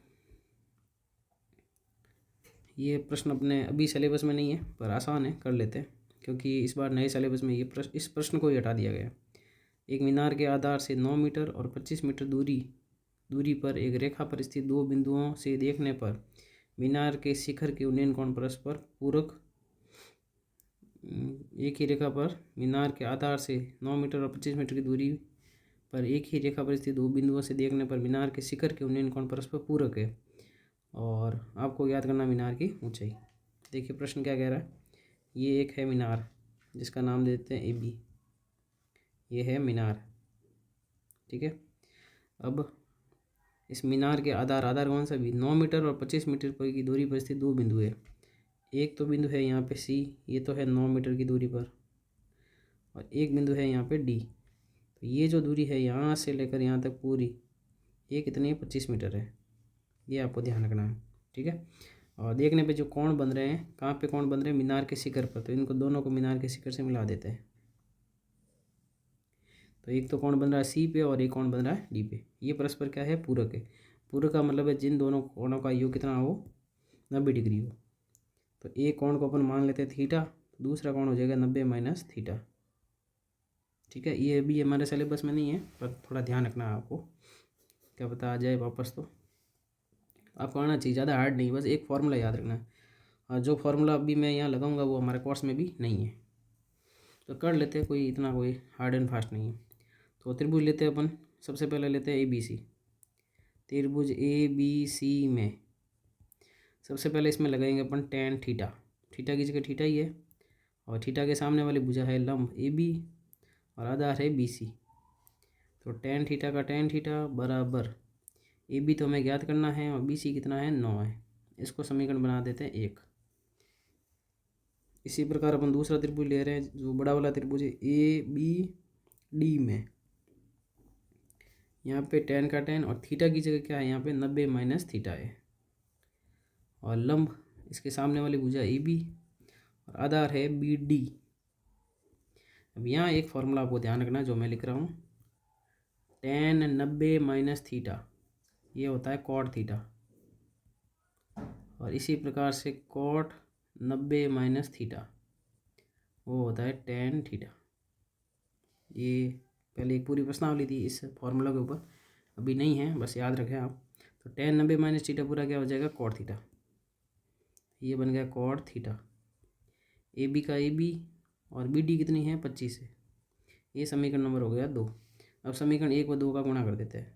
ये प्रश्न अपने अभी सिलेबस में नहीं है पर आसान है, कर लेते हैं, क्योंकि इस बार नए सिलेबस में ये प्रश्न, इस प्रश्न को ही हटा दिया गया। एक मीनार के आधार से 9 मीटर और 25 मीटर दूरी पर एक रेखा पर स्थित दो बिंदुओं से देखने पर मीनार के शिखर के उन्नयन कोण परस्पर पूरक। एक ही रेखा पर मीनार के आधार से 9 मीटर और 25 मीटर की दूरी पर एक ही रेखा पर स्थित दो बिंदुओं से देखने पर मीनार के शिखर के उन्नयन कोण परस्पर पूरक है, और आपको याद करना मीनार की ऊंचाई। देखिए प्रश्न क्या कह रहा है। ये एक है मीनार जिसका नाम देते हैं ए बी, ये है मीनार, ठीक है। अब इस मीनार के आधार कौन सा भी, 9 मीटर और 25 मीटर पर की दूरी पर स्थित दो बिंदु है। एक तो बिंदु है यहाँ पे सी, ये तो है 9 मीटर की दूरी पर, और एक बिंदु है यहाँ पे डी। तो ये जो दूरी है यहाँ से लेकर यहाँ तक पूरी, ये कितनी है, 25 मीटर है। ये आपको ध्यान रखना है, ठीक है। और देखने पे जो कोण बन रहे हैं, कहाँ पे कोण बन रहे हैं, मीनार के शिखर पर, तो इनको दोनों को मीनार के शिखर से मिला देते हैं। तो एक तो कोण बन रहा है सी पे और एक कोण बन रहा है डी पे। ये परस्पर क्या है, पूरक है। पूरक का मतलब है जिन दोनों कोणों का योग कितना हो, 90 डिग्री हो। तो एक कोण को अपन मान लेते हैं थीटा, दूसरा कोण हो जाएगा 90 माइनस थीटा, ठीक है। ये भी हमारे सिलेबस में नहीं है पर थोड़ा ध्यान रखना है आपको, क्या पता आ जाए वापस, तो आपको आना चाहिए, ज़्यादा हार्ड नहीं, बस एक फार्मूला याद रखना है। और जो फार्मूला अभी मैं यहाँ लगाऊंगा वो हमारे कोर्स में भी नहीं है, तो कर लेते हैं, कोई इतना कोई हार्ड एंड फास्ट नहीं है। तो त्रिभुज लेते हैं अपन, सबसे पहले लेते हैं ए बी सी। त्रिभुज ए बी सी में सबसे पहले इसमें लगाएंगे अपन tan थीटा। थीटा की जगह थीटा ही है, और थीटा के सामने वाली भुजा है लंब ए बी, और आधार है बी सी। तो टेन थीटा का टेन थीटा बराबर ए बी तो हमें ज्ञात करना है और बी सी कितना है 9 है। इसको समीकरण बना देते हैं 1। इसी प्रकार अपन दूसरा त्रिभुज ले रहे हैं, जो बड़ा वाला त्रिभुज है ए बी डी में। यहाँ पे टेन का टेन और थीटा की जगह क्या है, यहाँ पे 90 माइनस थीटा है। और लंब इसके सामने वाली भुजा ए बी और आधार है बी डी। अब यहाँ एक फॉर्मूला आपको ध्यान रखना जो मैं लिख रहा हूँ, टेन 90 माइनस थीटा ये होता है कॉट थीटा, और इसी प्रकार से कॉट 90 माइनस थीटा वो होता है टेन थीटा। ये पहले एक पूरी प्रश्नावली थी इस फॉर्मूला के ऊपर, अभी नहीं है, बस याद रखें आप। तो टेन 90 माइनस थीटा पूरा क्या हो जाएगा, कॉट थीटा। ये बन गया कॉट थीटा। ए बी का ए बी और बी डी कितनी है 25 है। ये समीकरण नंबर हो गया 2। अब समीकरण 1 व 2 का गुणा कर देते हैं।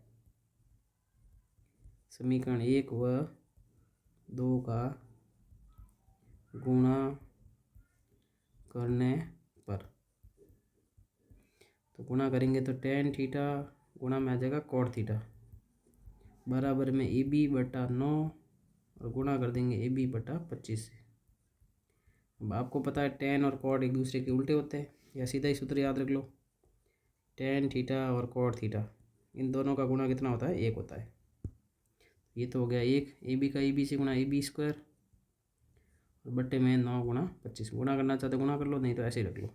समीकरण 1 व 2 का गुणा करने पर, तो गुणा करेंगे तो टेन थीटा गुणा में आ जाएगा कॉट थीटा बराबर में ए बी बटा 9 और गुणा कर देंगे ए बी बटा 25 से। अब आपको पता है टेन और कॉट एक दूसरे के उल्टे होते हैं, या सीधा ही सूत्र याद रख लो, टेन थीटा और कॉट थीटा इन दोनों का गुणा कितना होता है, 1 होता है। ये तो हो गया 1। ए बी का ए बी से गुणा ए बी स्क्वायर और बट्टे में 9 गुणा 25। गुणा करना चाहते गुणा कर लो, नहीं तो ऐसे ही रख लो।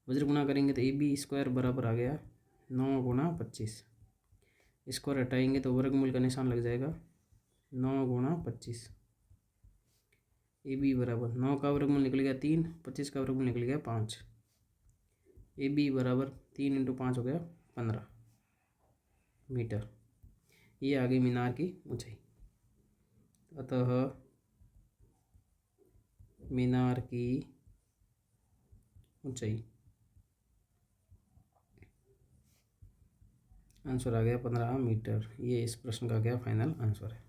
वज्र गुणा करेंगे तो ए बी स्क्वायर बराबर आ गया 9 गुणा 25। स्क्वायर हटाएंगे तो वर्गमूल का निशान लग जाएगा 9 गुणा 25। ए बी बराबर 9 का वर्गमूल निकल गया 3, 25 का वर्गमूल निकल गया 5। ए बी बराबर 3 इंटू 5 हो गया 15 मीटर। ये आ गई मीनार की ऊंचाई। अतः मीनार की ऊंचाई आंसर आ गया 15 मीटर। ये इस प्रश्न का क्या फाइनल आंसर है।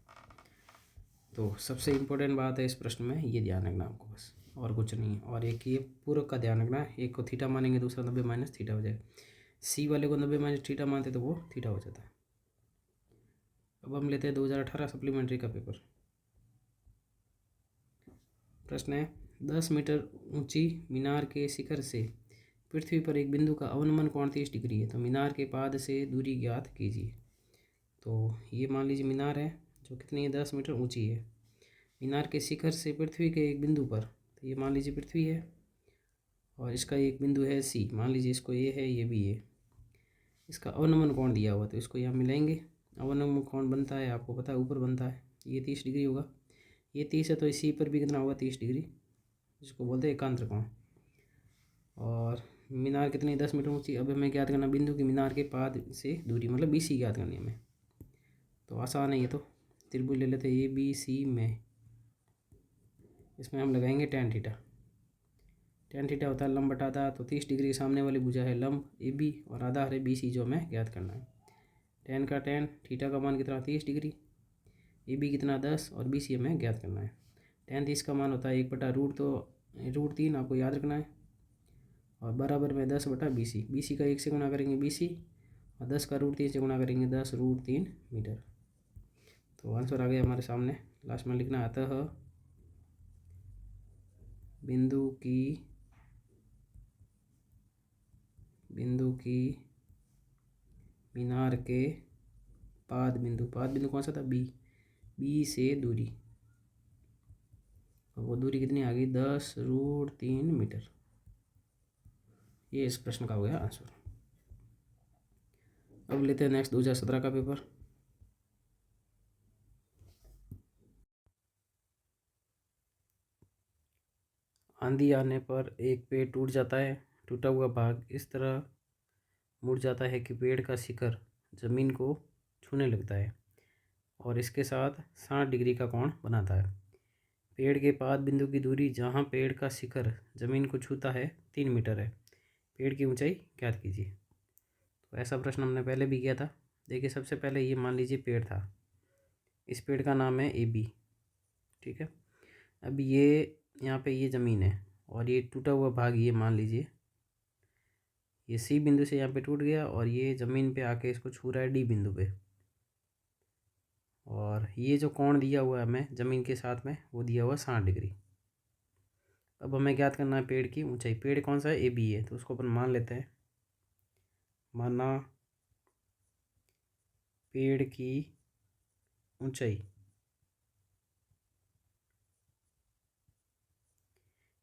तो सबसे इम्पोर्टेंट बात है इस प्रश्न में, ये ध्यान रखना आपको बस, और कुछ नहीं है। और एक ये पूरक का ध्यान रखना, एक को थीटा मानेंगे दूसरा 90 माइनस थीटा हो जाएगा। सी वाले को 90 माइनस थीटा मानते तो वो थीटा हो जाता है। अब हम लेते हैं 2018 सप्लीमेंट्री का पेपर। प्रश्न है 10 मीटर ऊंची मीनार के शिखर से पृथ्वी पर एक बिंदु का अवनमन कोण 30 डिग्री है, तो मीनार के पाद से दूरी ज्ञात कीजिए। तो ये मान लीजिए मीनार है जो कितनी है 10 मीटर ऊंची है। मीनार के शिखर से पृथ्वी के एक बिंदु पर, तो ये मान लीजिए पृथ्वी है और इसका एक बिंदु है सी, मान लीजिए इसको ये है ये भी है। इसका अवनमन कोण दिया हुआ तो इसको यहाँ मिलाएंगे। अवनमन कोण बनता है आपको पता है ऊपर बनता है, ये 30 डिग्री होगा। ये 30 है तो इसी पर भी कितना होगा 30 डिग्री, जिसको बोलते हैं एकांतर कोण। और मीनार कितनी 10 मीटर ऊंची। अब हमें ज्ञात करना बिंदु की मीनार के पाद से दूरी, मतलब बी सी ज्ञात करनी है हमें। तो आसान है ये, तो त्रिभुज ले लेते हैं ए बी सी में। इसमें हम लगाएंगे टेन थीटा। टेन थीटा होता है लंब बटा आधा, तो 30 डिग्री के सामने वाली भुजा है लंब ए बी और आधा है बी सी जो हमें ज्ञात करना है। टेन का टेन, थीटा का मान कितना 30 डिग्री, ए बी कितना 10 और बी सी हमें ज्ञात करना है। टेन 30 का मान होता है 1 बटा रूट, तो रूट 3 आपको याद रखना है, और बराबर में 10 बटा बी सी। बी सी का 1 से गुणा करेंगे बी सी और 10 का रूट 3 से गुणा करेंगे 10 रूट 3 मीटर। तो आंसर आ गया हमारे सामने। लास्ट में लिखना आता है बिंदु की मीनार के पाद बिंदु कौन सा था बी से दूरी, और वो दूरी कितनी आ गई 10 रूट 3 मीटर। ये इस प्रश्न का हो गया आंसर। अब लेते हैं नेक्स्ट 2017 का पेपर। आंधी आने पर एक पेड़ टूट जाता है। टूटा हुआ भाग इस तरह मुड़ जाता है कि पेड़ का शिखर जमीन को छूने लगता है और इसके साथ 60 डिग्री का कोण बनाता है। पेड़ के पाद बिंदु की दूरी जहाँ पेड़ का शिखर जमीन को छूता है 3 मीटर है। पेड़ की ऊंचाई ज्ञात कीजिए। तो ऐसा प्रश्न हमने पहले भी किया था। देखिए सबसे पहले ये मान लीजिए पेड़ था, इस पेड़ का नाम है ए बी, ठीक है। अब ये यहाँ पे ये ज़मीन है और ये टूटा हुआ भाग ये मान लीजिए ये सी बिंदु से यहाँ पे टूट गया और ये ज़मीन पे आके इसको छू रहा है डी बिंदु पे। और ये जो कोण दिया हुआ है हमें ज़मीन के साथ में वो दिया हुआ है 60 डिग्री। अब हमें ज्ञात करना है पेड़ की ऊंचाई। पेड़ कौन सा है? ए बी है, तो उसको अपन मान लेते हैं। माना पेड़ की ऊंचाई,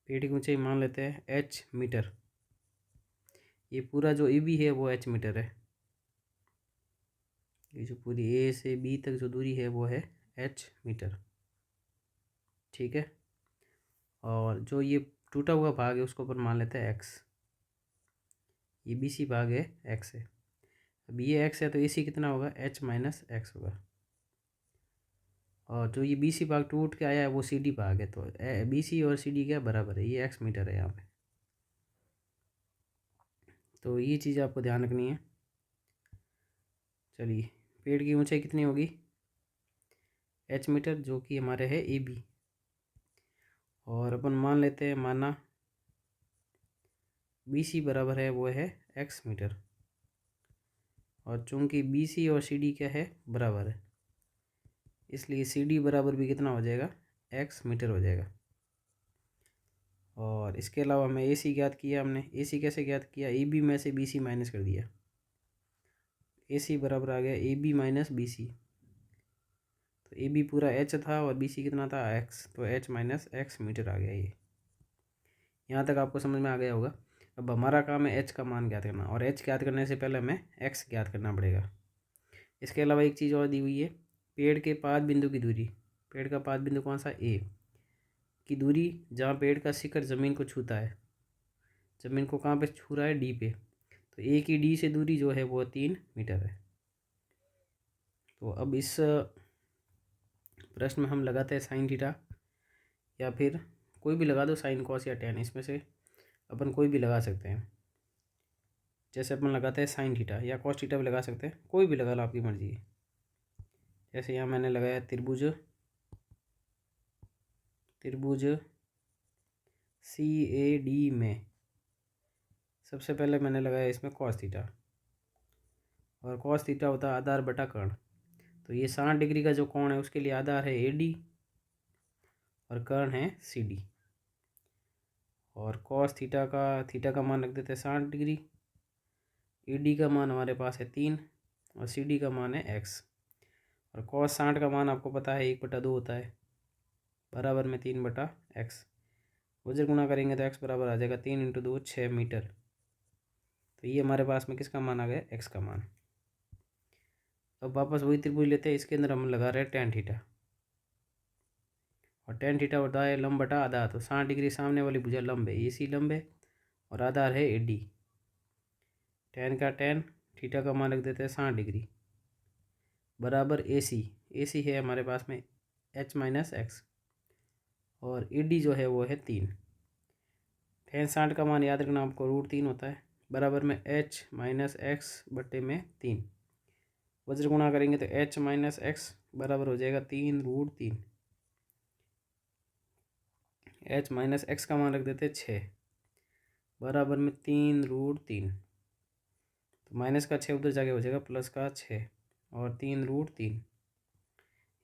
पेड़ की ऊंचाई मान लेते हैं h मीटर। ये पूरा जो ए बी है वो h मीटर है। ये जो पूरी ए से बी तक जो दूरी है वो है h मीटर, ठीक है। और जो ये टूटा हुआ भाग है उसको अपन मान लेते हैं x। ये बी सी भाग है x है। अब ये x है तो ए सी कितना होगा? h माइनस एक्स होगा। और जो ये बी सी भाग टूट के आया है वो सी डी भाग है, तो बी सी और सी डी क्या बराबर है? ये x मीटर है यहाँ पे। तो ये चीज़ आपको ध्यान रखनी है। चलिए, पेड़ की ऊंचाई कितनी होगी? h मीटर, जो कि हमारे है ए बी। और अपन मान लेते हैं, माना बी सी बराबर है वो है x मीटर। और चूंकि बी सी और सी डी क्या है? बराबर है, इसलिए सी डी बराबर भी कितना हो जाएगा? x मीटर हो जाएगा। और इसके अलावा हमें ए सी ज्ञात किया। हमने ए सी कैसे ज्ञात किया? ए बी में से बी सी माइनस कर दिया। ए सी बराबर आ गया A B minus B C. तो ए बी पूरा h था और बी सी कितना था? x, तो h माइनस एक्स मीटर आ गया। ये यहाँ तक आपको समझ में आ गया होगा। अब हमारा काम है h का मान ज्ञात करना, और h ज्ञात करने से पहले हमें x ज्ञात करना पड़ेगा। इसके अलावा एक चीज़ और दी हुई है, पेड़ के पाद बिंदु की दूरी। पेड़ का पाद बिंदु कौन सा? ए की दूरी, जहाँ पेड़ का शिखर ज़मीन को छूता है। ज़मीन को कहाँ पे छू रहा है? डी पे। तो ए की डी से दूरी जो है वो 3 मीटर है। तो अब इस प्रश्न में हम लगाते हैं साइन थीटा, या फिर कोई भी लगा दो, साइन कॉस या टेन, इसमें से अपन कोई भी लगा सकते हैं। जैसे अपन लगाते हैं साइन थीटा, या कॉस थीटा भी लगा सकते हैं, कोई भी लगा लो, आपकी मर्जी है। जैसे यहाँ मैंने लगाया त्रिभुज सी ए डी में सबसे पहले मैंने लगाया इसमें कॉस थीटा, और कॉस थीटा होता है आधार बटा कर्ण। तो ये 60 डिग्री का जो कोण है उसके लिए आधार है ए डी और कर्ण है सी डी। और कॉस थीटा का मान रख देते हैं 60 डिग्री। ए डी का मान हमारे पास है 3 और सी डी का मान है x। और कॉस 60 का मान आपको पता है 1/2 होता है, बराबर में 3/x। उधर गुणा करेंगे तो x बराबर आ जाएगा 3 × 2 6 मीटर। तो ये हमारे पास में किसका मान आ गया? x का मान। अब वापस वही त्रिभुज लेते हैं, इसके अंदर हम लगा रहे हैं टेन थीटा। और टेन थीटा होता है लंब बटा आधा। तो 60 डिग्री सामने वाली भुजा लंब है, ए सी लंब है, और आधार है ए डी। टेन का टेन, थीटा का मान रख देते हैं 60 डिग्री, बराबर ए सी है हमारे पास में h माइनस एक्स, और ए डी जो है वो है 3। टेन 60 का मान याद रखना आपको √3 होता है, बराबर में h माइनस एक्स बटे में 3। वज्र गुणा करेंगे तो h माइनस एक्स बराबर हो जाएगा 3√3। h माइनस एक्स का मान रख देते हैं 6, बराबर में 3√3। तो माइनस का 6 उधर जाके हो जाएगा प्लस का 6, और 3√3।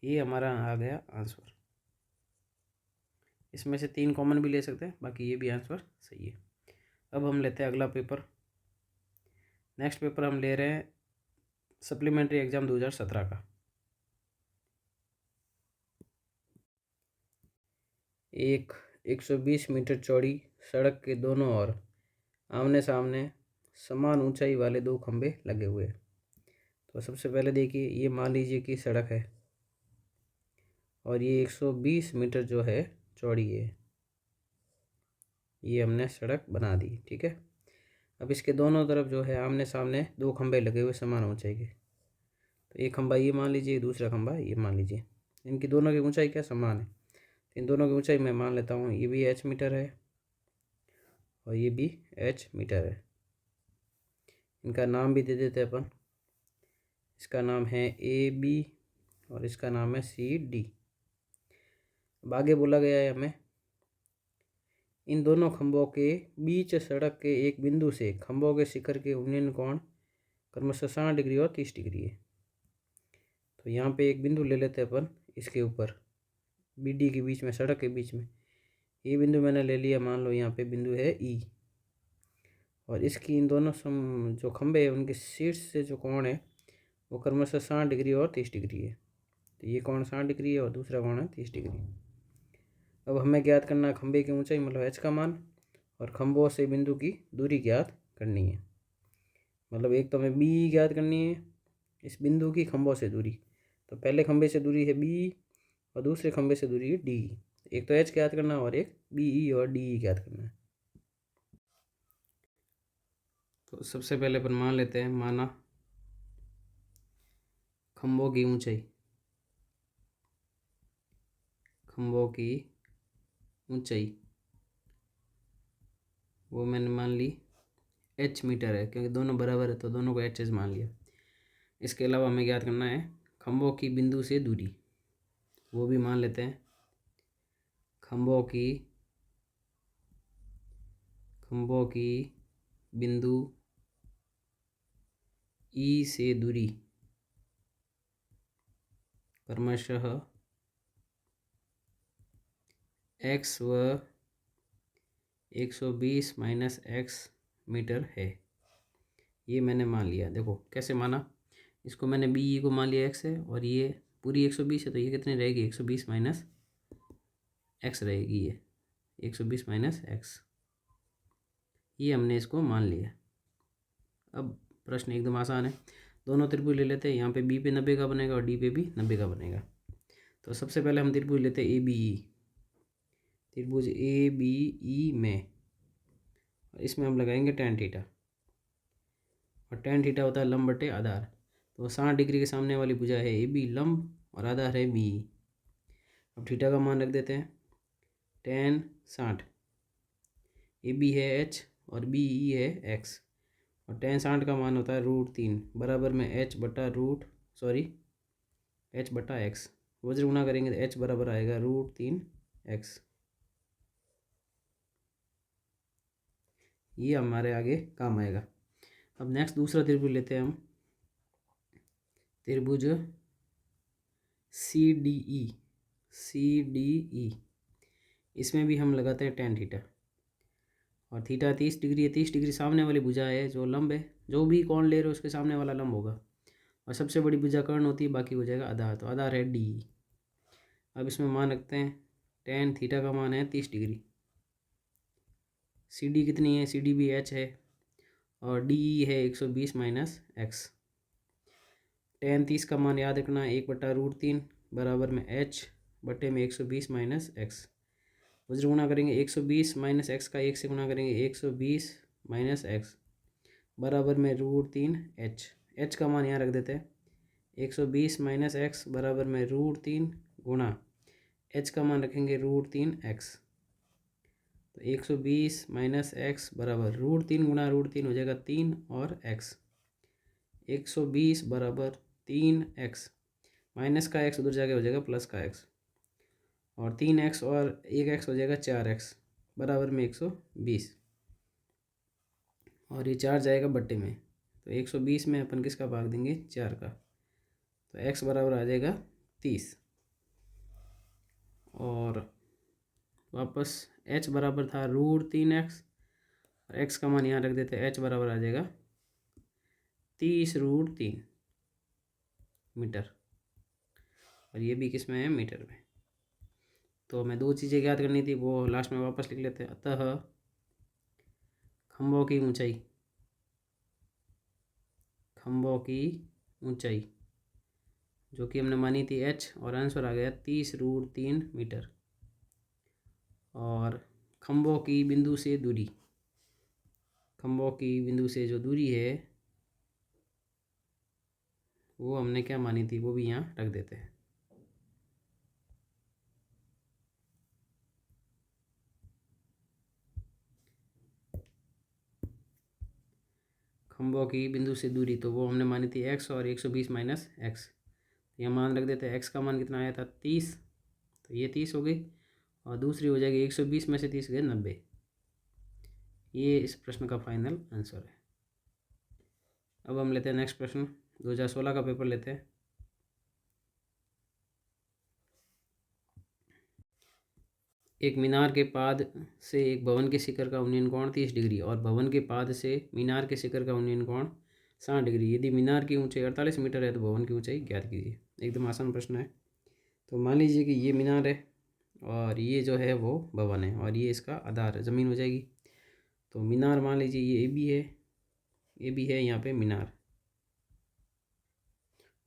ये हमारा आ गया आंसर। इसमें से 3 कॉमन भी ले सकते हैं, बाकी ये भी आंसर सही है। अब हम लेते हैं अगला पेपर। नेक्स्ट पेपर हम ले रहे हैं सप्लीमेंट्री एग्ज़ाम 2017 का। एक 120 मीटर चौड़ी सड़क के दोनों ओर आमने सामने समान ऊंचाई वाले 2 खंभे लगे हुए हैं। तो सबसे पहले देखिए, ये मान लीजिए कि सड़क है, और ये 120 मीटर जो है चौड़ी है। ये हमने सड़क बना दी, ठीक है। अब इसके दोनों तरफ जो है आमने सामने 2 खंभे लगे हुए समान ऊंचाई के। तो एक खंभा ये मान लीजिए, दूसरा खंभा ये मान लीजिए। इनकी दोनों की ऊंचाई क्या समान है? इन दोनों की ऊंचाई मैं मान लेता हूँ, ये भी h मीटर है और ये भी h मीटर है। इनका नाम भी दे देते हैं अपन। इसका नाम है ए बी और इसका नाम है सी डी। अब आगे बोला गया है हमें इन दोनों खंभों के बीच सड़क के एक बिंदु से खंभों के शिखर के उन्नयन कोण क्रमशः 60 डिग्री और 30 डिग्री है। तो यहाँ पे एक बिंदु ले लेते हैं अपन, इसके ऊपर BD के बीच में, सड़क के बीच में ये बिंदु मैंने ले लिया। मान लो यहाँ पे बिंदु है E, और इसकी इन दोनों जो खंभे हैं उनके शीर्ष से जो कोण है वो क्रमशः 60 डिग्री और 30 डिग्री है। तो ये कोण 60 डिग्री है और दूसरा कोण है 30 डिग्री। अब हमें ज्ञात करना है खंभे की ऊंचाई मतलब h का मान, और खंभों से बिंदु की दूरी ज्ञात करनी है। मतलब एक तो हमें B ज्ञात करनी है, इस बिंदु की खंभों से दूरी। तो पहले खंभे से दूरी है B और दूसरे खंभे से दूरी है D। एक तो h ज्ञात करना और एक BE और DE ज्ञात करना है। तो सबसे पहले अपन मान लेते हैं, माना खंभों की ऊंचाई, खंभों की ऊंचाई वो मैंने मान ली h मीटर है, क्योंकि दोनों बराबर है तो दोनों को h मान लिया। इसके अलावा हमें ज्ञात करना है खंभों की बिंदु से दूरी, वो भी मान लेते हैं। खंभों की बिंदु E से दूरी क्रमशः x व 120 माइनस x मीटर है। ये मैंने मान लिया। देखो कैसे माना, इसको मैंने BE को मान लिया x है, और ये पूरी 120 है तो ये कितनी रहेगी, 120 माइनस x रहेगी। ये 120 माइनस x, ये हमने इसको मान लिया। अब प्रश्न एकदम आसान है, दोनों त्रिभुज ले लेते हैं। यहाँ पे B पे 90 का बनेगा और D पे भी 90 का बनेगा। तो सबसे पहले हम त्रिभुज लेते हैं ABE, त्रिभुज ABE में इसमें हम लगाएंगे tan थीटा, और tan थीटा होता है लंब बटे आधार। तो 60 डिग्री के सामने वाली भुजा है AB लंब और आधार है BE। अब थीटा का मान रख देते हैं, tan 60, AB है h और BE है x, और tan 60 का मान होता है √3 बराबर में h बटा x। वज्र गुना करेंगे तो h बराबर आएगा √3x। ये हमारे आगे काम आएगा। अब नेक्स्ट दूसरा त्रिभुज लेते हैं हम, त्रिभुज CDE। इसमें भी हम लगाते हैं tan थीटा, और थीटा 30 डिग्री है। 30 डिग्री सामने वाली भुजा है जो लंब है, जो भी कोण ले रहे हो उसके सामने वाला लंब होगा, और सबसे बड़ी भुजा कर्ण होती है, बाकी हो जाएगा आधार। तो आधार है DE। अब इसमें मान रखते हैं, tan थीटा का मान है 30 डिग्री। CD कितनी है, CD भी h है, और DE है 120 माइनस x। tan 30 का मान याद रखना, 1/√3 बराबर में h बटे में 120 माइनस x। वज्र गुना करेंगे 120 माइनस x का 1 से गुना करेंगे 120 माइनस x बराबर में √3h। h का मान यहाँ रख देते हैं, 120 माइनस x बराबर में √3 गुणा h का मान रखेंगे √3x। तो 120 माइनस x बराबर √3 गुणा √3 हो जाएगा 3 और x। 120 बराबर 3x, माइनस का x उधर जाके हो जाएगा प्लस का x, और 3x और 1x हो जाएगा 4x बराबर में 120, और ये 4 जाएगा बट्टे में। तो 120 में अपन किसका भाग देंगे, 4 का। तो x बराबर आ जाएगा 30, और वापस h बराबर था √3x, और x का मान यहाँ रख देते हैं, h बराबर आ जाएगा 30√3 मीटर, और ये भी किस में है, मीटर में। तो हमें दो चीज़ें याद करनी थी, वो लास्ट में वापस लिख लेते हैं। अतः खंभों की ऊंचाई जो कि हमने मानी थी h, और आंसर आ गया 30√3 मीटर। और खंभों की बिंदु से दूरी, खंभों की बिंदु से जो दूरी है वो हमने क्या मानी थी, वो भी यहाँ रख देते हैं। खंभों की बिंदु से दूरी तो वो हमने मानी थी x और 120 माइनस x। यहाँ मान रख देते हैं, x का मान कितना आया था 30, तो ये 30 हो गई, और दूसरी हो जाएगी 120 में से 30 गए 90, ये इस प्रश्न का फाइनल आंसर है। अब हम लेते हैं नेक्स्ट प्रश्न, 2016 का पेपर लेते हैं। एक मीनार के पाद से एक भवन के शिखर का उन्नयन कोण 30 डिग्री और भवन के पाद से मीनार के शिखर का उन्नयन कोण 60 डिग्री। यदि मीनार की ऊंचाई 48 मीटर है तो भवन की ऊंचाई ज्ञात कीजिए। एकदम आसान प्रश्न है। तो मान लीजिए कि ये मीनार है और ये जो है वो भवन है और ये इसका आधार ज़मीन हो जाएगी। तो मीनार मान लीजिए ये ए बी है यहाँ पे मीनार।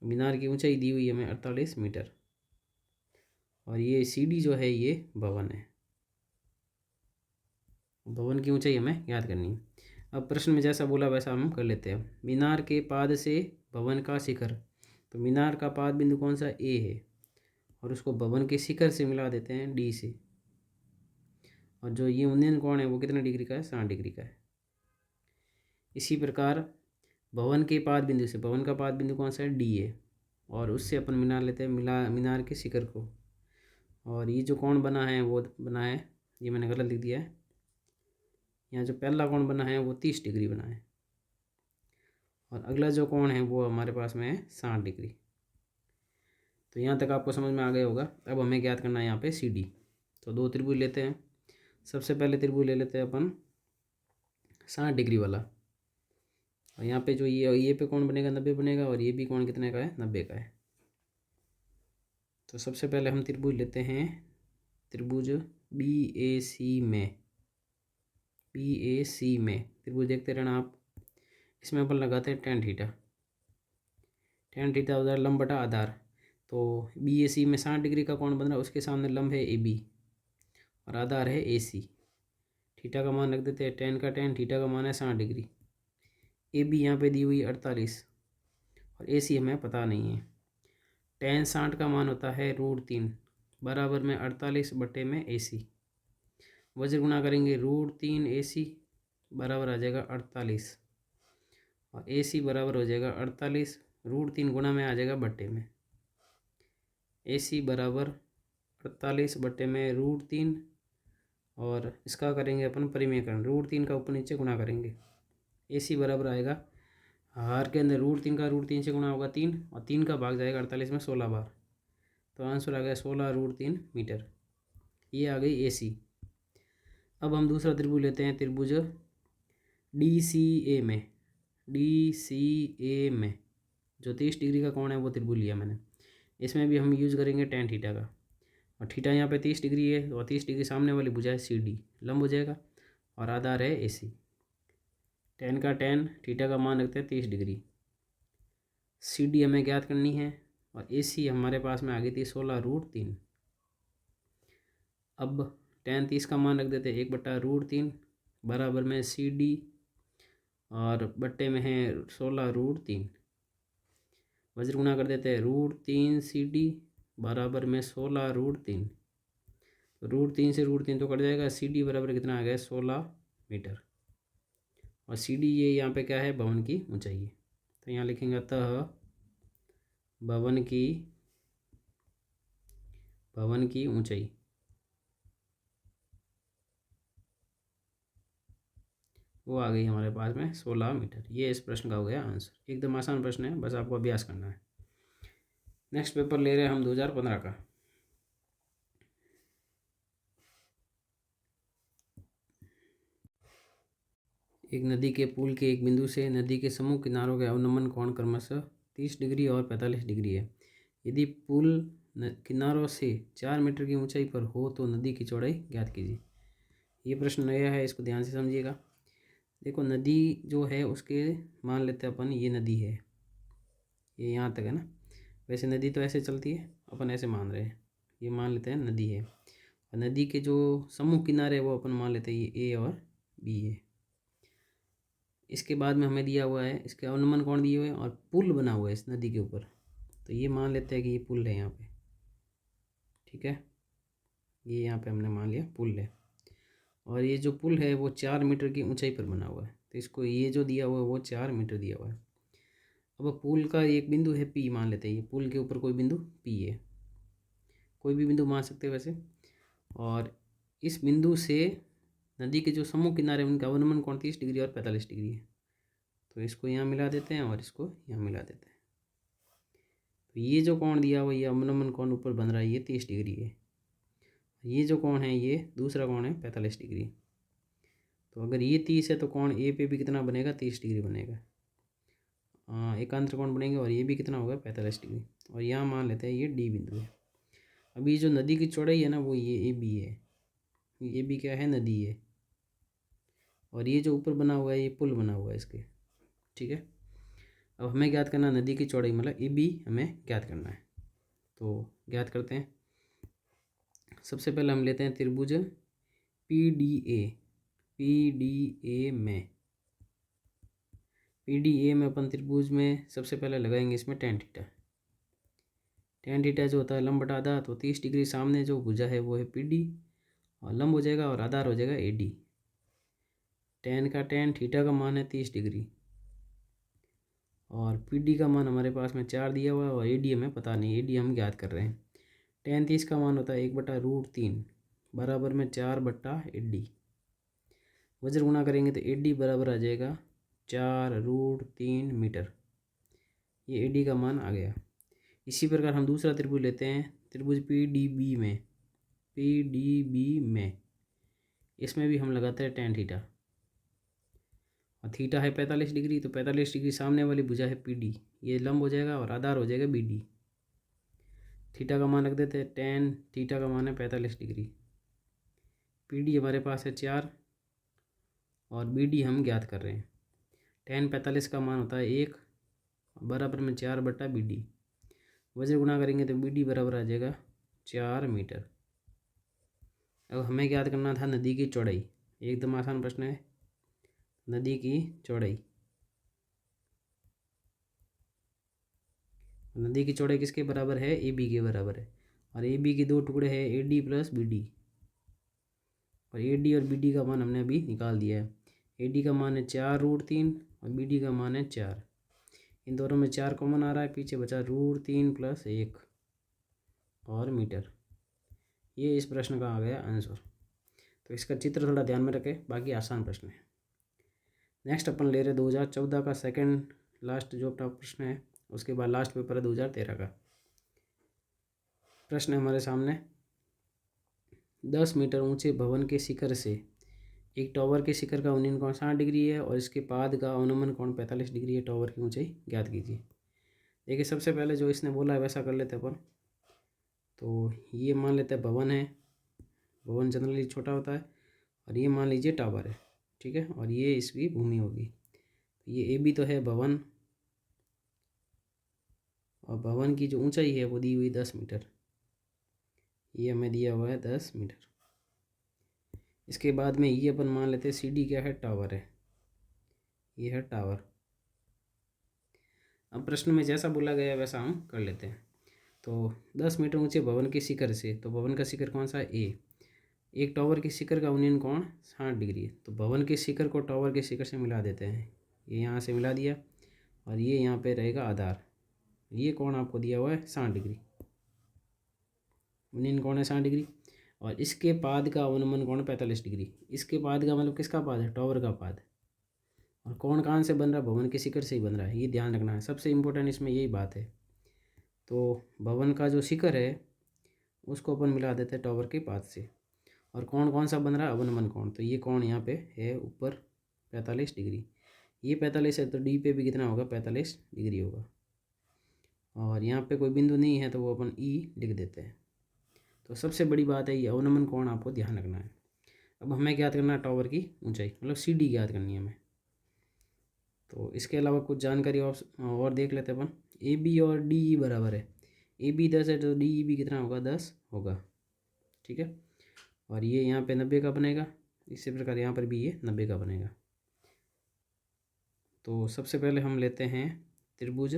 मीनार की ऊंचाई दी हुई है हमें 48 मीटर और ये सी डी जो है ये भवन है। भवन की ऊंचाई हमें याद करनी है। अब प्रश्न में जैसा बोला वैसा हम कर लेते हैं। मीनार के पाद से भवन का शिखर, तो मीनार का पाद बिंदु कौन सा ए है और उसको भवन के शिखर से मिला देते हैं डी से। और जो ये उन्नयन कोण है वो कितने डिग्री का है, 60 डिग्री का है। इसी प्रकार भवन के पाद बिंदु से, भवन का पाद बिंदु कौन सा है, डी है, और उससे अपन मिला लेते हैं मीनार के शिखर को। और ये जो कोण बना है वो बना है, ये मैंने गलत लिख दिया है, यहाँ जो पहला कोण बना है वो 30 डिग्री बना है और अगला जो कोण है वो हमारे पास में है 60 डिग्री। तो यहाँ तक आपको समझ में आ गया होगा। अब हमें ज्ञात करना है यहाँ पे सी डी। तो दो त्रिभुज लेते हैं। सबसे पहले त्रिभुज ले लेते हैं अपन 60 डिग्री वाला, और यहाँ पे जो ये पे कोण बनेगा 90 बनेगा और ये भी कोण कितने का है, 90 का है। तो सबसे पहले हम त्रिभुज लेते हैं, त्रिभुज बी ए सी में, त्रिभुज देखते रहना आप। इसमें अपन लगाते हैं tan थीटा। tan थीटा उधर लंब बटा आधार। तो बी ए सी में 60 डिग्री का कोण बन रहा है, उसके सामने लंब है ए बी और आधार है ए सी। थीटा का मान रख देते हैं tan का tan, थीटा का मान है 60 डिग्री। ए बी यहाँ पे दी हुई 48 और ए सी हमें पता नहीं है। tan 60 का मान होता है √3 बराबर में 48 बटे में ए सी। वज्र गुणा करेंगे √3 ए सी बराबर आ जाएगा 48 और ए सी बराबर हो जाएगा 48 √3 गुणा में आ जाएगा बट्टे में। ए सी बराबर 48 बट्टे में √3 और इसका करेंगे अपन परिमेयकरण, √3 का ऊपर नीचे गुणा करेंगे। ए सी बराबर आएगा, हार के अंदर √3 का √3 से गुणा होगा 3 और 3 का भाग जाएगा 48 में 16 बार। तो आंसर आ गया 16 √3 मीटर। ये आ गई ए सी। अब हम दूसरा त्रिभुज लेते हैं, त्रिभुज डी सी ए में, जो 30 डिग्री का कोण है वो त्रिभुज लिया मैंने। इसमें भी हम यूज़ करेंगे tan थीटा का, और थीटा यहाँ पे 30 डिग्री है और 30 डिग्री सामने वाली भुजा है सी डी, लंब हो जाएगा और आधार है ए सी। tan का tan, थीटा का मान रखते हैं 30 डिग्री। सी डी हमें ज्ञात करनी है और ए सी हमारे पास में आ गई थी 16 √3। अब tan 30 का मान रख देते हैं 1/√3 बराबर में सी डी और बट्टे में है 16 √3। वज्र गुणा कर देते हैं √3 सी डी बराबर में 16 √3। तो √3 से √3 तो कट जाएगा, सी डी बराबर कितना आ गया, 16 मीटर। और सी डी ये यहाँ पे क्या है, भवन की ऊंचाई है। तो यहाँ लिखेंगे अतः भवन की ऊंचाई वो आ गई हमारे पास में 16 मीटर। ये इस प्रश्न का हो गया आंसर। एकदम आसान प्रश्न है, बस आपको अभ्यास करना है। नेक्स्ट पेपर ले रहे हैं हम 2015 का। एक नदी के पुल के एक बिंदु से नदी के समूह किनारों के अवनमन कोण क्रमशः 30 डिग्री और 45 डिग्री है। यदि पुल किनारों से 4 मीटर की ऊंचाई पर हो तो नदी की चौड़ाई ज्ञात कीजिए। ये प्रश्न नया है, इसको ध्यान से समझिएगा। देखो नदी जो है उसके मान लेते हैं अपन, ये नदी है, ये यहाँ तक है ना। वैसे नदी तो ऐसे चलती है, अपन ऐसे मान रहे हैं, ये मान लेते हैं नदी है। और नदी के जो समूह किनारे वो अपन मान लेते हैं ये ए और बी है। इसके बाद में हमें दिया हुआ है इसके अवनमन कोण दिए हुए हैं और पुल बना हुआ है इस नदी के ऊपर। तो ये मान लेते हैं कि ये पुल है यहाँ पे, ठीक है, ये यहाँ पे हमने मान लिया पुल है। और ये जो पुल है वो 4 मीटर की ऊंचाई पर बना हुआ है, तो इसको ये जो दिया हुआ है वो 4 मीटर दिया हुआ है। अब पुल का एक बिंदु है पी मान लेते हैं, ये पुल के ऊपर कोई बिंदु पी है, कोई भी बिंदु मान सकते हैं वैसे। और इस बिंदु से नदी के जो सम्मुख किनारे उनका अवनमन कोण 30 डिग्री और 45 डिग्री है। तो इसको यहाँ मिला देते हैं और इसको यहाँ मिला देते हैं। तो ये जो कोण दिया हुआ ये अवनमन कोण ऊपर बन रहा है ये 30 डिग्री है। ये जो कोण है ये दूसरा कोण है 45 डिग्री। तो अगर ये 30 है तो कोण ए पे भी कितना बनेगा 30 डिग्री बनेगा। एकांतर कोण बनेंगे और ये भी कितना होगा 45 डिग्री। और यहाँ मान लेते हैं ये डी बिंदु है। अभी ये जो नदी की चौड़ाई है ना वो ये ए बी है। ये भी क्या है नदी है। और ये जो ऊपर बना हुआ है ये पुल बना हुआ है इसके। ठीक है। अब हमें ज्ञात करना नदी की चौड़ाई मतलब ए बी हमें ज्ञात करना है। तो ज्ञात करते हैं। सबसे पहले हम लेते हैं त्रिभुज पी डी ए में अपन त्रिभुज में सबसे पहले लगाएंगे इसमें tan थीटा। tan थीटा जो होता है लंब बटा आधा, तो 30 डिग्री सामने जो भुजा है वो है PD और लंब हो जाएगा और आधार हो जाएगा AD। tan थीटा का मान है 30 डिग्री और PD का मान हमारे पास में 4 दिया हुआ है और AD हमें पता नहीं, AD हम ज्ञात कर रहे हैं। tan 30 का मान होता है 1/√3 बराबर में 4/AD। वज्र गुणा करेंगे तो AD बराबर आ जाएगा 4√3 मीटर। ये AD का मान आ गया। इसी प्रकार हम दूसरा त्रिभुज लेते हैं, त्रिभुज PDB में इसमें भी हम लगाते हैं tan थीटा और थीटा है 45 डिग्री। तो 45 डिग्री सामने वाली भुजा है PD, ये लंब हो जाएगा और आधार हो जाएगा BD। थीटा का मान रख देते हैं, tan थीटा का मान है 45 डिग्री। PD हमारे पास है 4 और BD हम ज्ञात कर रहे हैं। tan 45 का मान होता है 1 बराबर में 4/BD। वज्र गुणा करेंगे तो BD बराबर आ जाएगा 4 मीटर। अब हमें ज्ञात करना था नदी की चौड़ाई। एकदम आसान प्रश्न है। नदी की चौड़ाई, नदी की चौड़ाई किसके बराबर है AB के बराबर है और AB के दो टुकड़े हैं AD प्लस BD और AD और BD का मान हमने अभी निकाल दिया है। AD का मान है 4√3 और BD का मान है 4। इन दोनों में 4 कॉमन आ रहा है, पीछे बचा √3 + 1 और मीटर। ये इस प्रश्न का आ गया आंसर। तो इसका चित्र थोड़ा ध्यान में रखें, बाकी आसान प्रश्न है। नेक्स्ट अपन ले रहे 2014 का सेकंड लास्ट जो अपना प्रश्न है, उसके बाद लास्ट पेपर है 2013 का। प्रश्न है हमारे सामने, 10 मीटर ऊंचे भवन के शिखर से एक टावर के शिखर का उन्नयन कोण 60 डिग्री है और इसके पाद का अवनमन कोण 45 डिग्री है। टावर की ऊंचाई ज्ञात कीजिए। देखिए सबसे पहले जो इसने बोला है वैसा कर लेते हैं अपन। तो ये मान लेते हैं भवन है, भवन जनरली छोटा होता है और ये मान लीजिए टावर है। ठीक है, और ये इसकी भूमि होगी। ये AB तो है भवन और भवन की जो ऊंचाई है वो दी हुई 10 मीटर। ये हमें दिया हुआ है 10 मीटर। इसके बाद में ये अपन मान लेते हैं CD क्या है टावर है, ये है टावर। अब प्रश्न में जैसा बोला गया वैसा हम कर लेते हैं। तो 10 मीटर ऊंचे भवन के शिखर से, तो भवन का शिखर कौन सा है A, एक टावर के शिखर का उन्नयन कोण 60 डिग्री है। तो भवन के शिखर को टावर के शिखर से मिला देते हैं। ये यहाँ से मिला दिया और ये यहाँ पे रहेगा आधार। ये कोण आपको दिया हुआ है 60 डिग्री, उन्नयन कोण है 60 डिग्री और इसके पाद का अवनमन कोण 45 डिग्री। इसके पाद का मतलब किसका पाद है, टावर का पाद। और कोण कहाँ से बन रहा है, भवन के शिखर से ही बन रहा है, ये ध्यान रखना है। सबसे इम्पोर्टेंट इसमें यही बात है। तो भवन का जो शिखर है उसको अपन मिला देते हैं टावर के पाद से। और कोण कौन सा बन रहा है, अवनमन कोण। तो ये कोण यहाँ पे है ऊपर 45 डिग्री। ये 45 है तो डी पे भी कितना होगा 45 डिग्री होगा। और यहाँ पे कोई बिंदु नहीं है तो वो अपन ई लिख देते हैं। तो सबसे बड़ी बात है ये अवनमन कोण आपको ध्यान रखना है। अब हमें ज्ञात करना है टावर की ऊंचाई, मतलब CD ज्ञात करनी है हमें। तो इसके अलावा कुछ जानकारी और देख लेते हैं अपन। AB और DE बराबर है। AB 10 है तो DE भी कितना होगा 10 होगा। ठीक है, और ये यहाँ पे 90 का बनेगा। इसी प्रकार यहाँ पर भी ये 90 का बनेगा। तो सबसे पहले हम लेते हैं त्रिभुज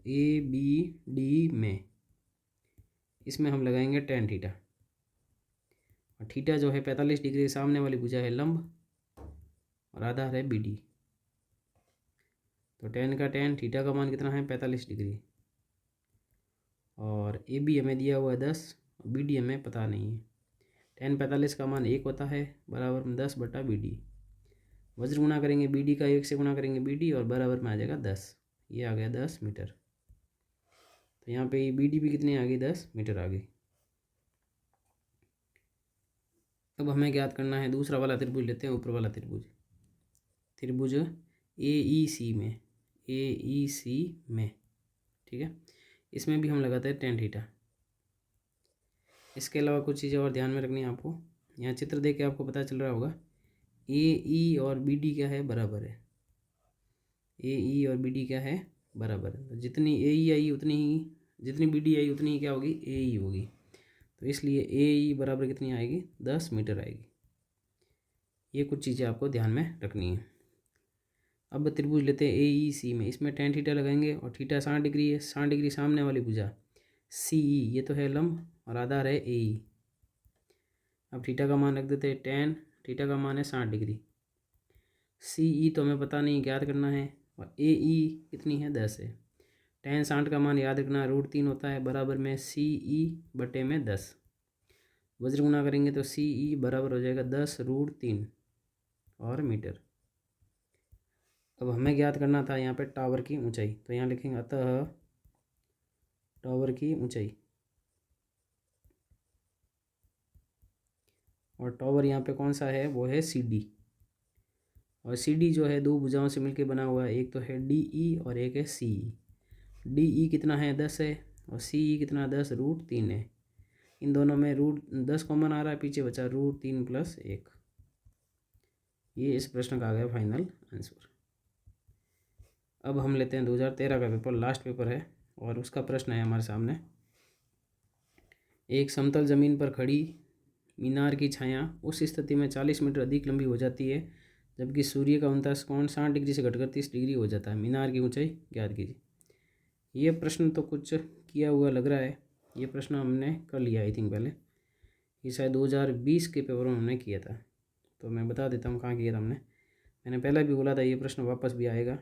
ABD में, इसमें हम लगाएंगे tan थीटा और थीटा जो है 45 डिग्री, सामने वाली भुजा है लंब और आधार है BD। तो tan थीटा का मान कितना है 45 डिग्री और AB हमें दिया हुआ है 10 और BD हमें पता नहीं है। tan 45 का मान 1 होता है, बराबर में 10 बटा BD। वज्र गुणा करेंगे BD का 1 से गुणा करेंगे BD और बराबर में आ जाएगा 10। ये आ गया 10 मीटर। तो यहाँ पे BD भी कितनी आ गई, 10 मीटर आ गई। अब हमें ज्ञात करना है दूसरा वाला त्रिभुज लेते हैं, ऊपर वाला त्रिभुज AEC में, ठीक है। इसमें भी हम लगाते हैं tan थीटा। इसके अलावा कुछ चीज़ें और ध्यान में रखनी है आपको। यहाँ चित्र देख के आपको पता चल रहा होगा AE और BD क्या है, बराबर है। AE और BD क्या है, बराबर है। तो जितनी AE आई उतनी ही, जितनी BD आई उतनी ही क्या होगी, AE होगी। तो इसलिए AE बराबर कितनी आएगी, 10 मीटर आएगी। ये कुछ चीज़ें आपको ध्यान में रखनी है। अब त्रिभुज लेते हैं AEC में। इसमें tan थीटा लगाएंगे और थीटा 60 डिग्री है। 60 डिग्री सामने वाली भुजा CE, ये तो है लंब और आधार है AE। अब थीटा का मान रख देते हैं tan थीटा का मान है 60 डिग्री। CE तो हमें पता नहीं, ज्ञात करना है। और AE कितनी है, 10 है। tan 60 का मान याद रखना √3 होता है, बराबर में CE बटे में 10। वज्र गुणा करेंगे तो CE बराबर हो जाएगा 10 √3 और मीटर। अब हमें ज्ञात करना था यहाँ पे टावर की ऊंचाई। तो यहाँ लिखेंगे अतः टावर की ऊंचाई, और टावर यहाँ पे कौन सा है, वो है CD। और CD जो है दो भुजाओं से मिलकर बना हुआ है, एक तो है DE और एक है CE। DE कितना है, 10 है, और CE कितना, 10 √3 है। इन दोनों में √10 कॉमन आ रहा है, पीछे बचा √3 + 1। ये इस प्रश्न का आ गया फाइनल आंसर। अब हम लेते हैं 2013 का पेपर, लास्ट पेपर है, और उसका प्रश्न है हमारे सामने। एक समतल ज़मीन पर खड़ी मीनार की छाया उस स्थिति में 40 मीटर अधिक लंबी हो जाती है जबकि सूर्य का 49 कोण 60 डिग्री से घटकर 30 डिग्री हो जाता है। मीनार की ऊंचाई ज्ञात कीजिए। ये प्रश्न तो कुछ किया हुआ लग रहा है। ये प्रश्न हमने कर लिया आई थिंक पहले, ये शायद 2020 के पेपर में हमने किया था। तो मैं बता देता हूँ कहाँ किया था हमने। मैंने पहले भी बोला था ये प्रश्न वापस भी आएगा।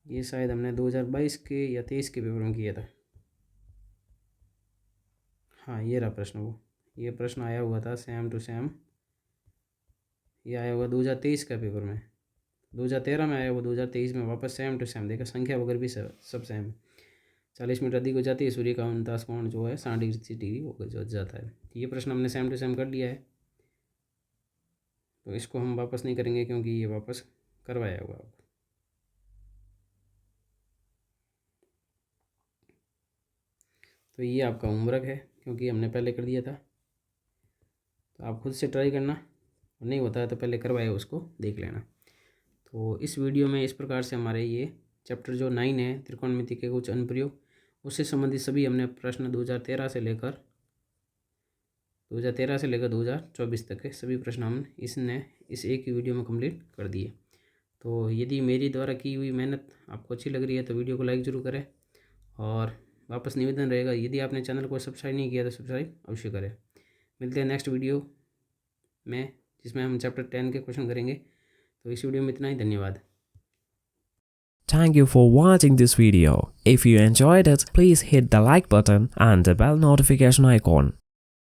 ये शायद हमने 2022 के या 23 के पेपर में किया था। हाँ, ये रहा प्रश्न। वो ये प्रश्न आया हुआ था सेम टू सेम। ये आया हुआ 2023 का पेपर में, 2013 में आया हुआ, 2023 में वापस सेम टू सेम। देखा, संख्या वगैरह भी सब सेम है। 40 मीटर अधिक हो जाती है, सूर्य का 49 कोण जो है 60 डिग्री हो जाता है। ये प्रश्न हमने सेम टू सेम कर लिया है, तो इसको हम वापस नहीं करेंगे क्योंकि ये वापस करवाया हुआ आपको। तो ये आपका होमवर्क है, क्योंकि हमने पहले कर दिया था। तो आप खुद से ट्राई करना, और नहीं होता है तो पहले करवाए उसको देख लेना। तो इस वीडियो में इस प्रकार से हमारे ये चैप्टर जो 9 है, त्रिकोणमिति के कुछ अनुप्रयोग, उससे संबंधित सभी हमने प्रश्न 2013 से लेकर 2024 तक के सभी प्रश्न हम इस एक ही वीडियो में कंप्लीट कर दिए। तो यदि मेरी द्वारा की हुई मेहनत आपको अच्छी लग रही है तो वीडियो को लाइक ज़रूर करें, और वापस निवेदन रहेगा, यदि आपने चैनल को सब्सक्राइब नहीं किया तो सब्सक्राइब अवश्य करें। मिलते हैं नेक्स्ट वीडियो में, जिसमें हम चैप्टर 10 के क्वेश्चन करेंगे। तो इस वीडियो में इतना ही। धन्यवाद। Thank you for watching this video. If you enjoyed it, please hit the like button and the bell notification icon.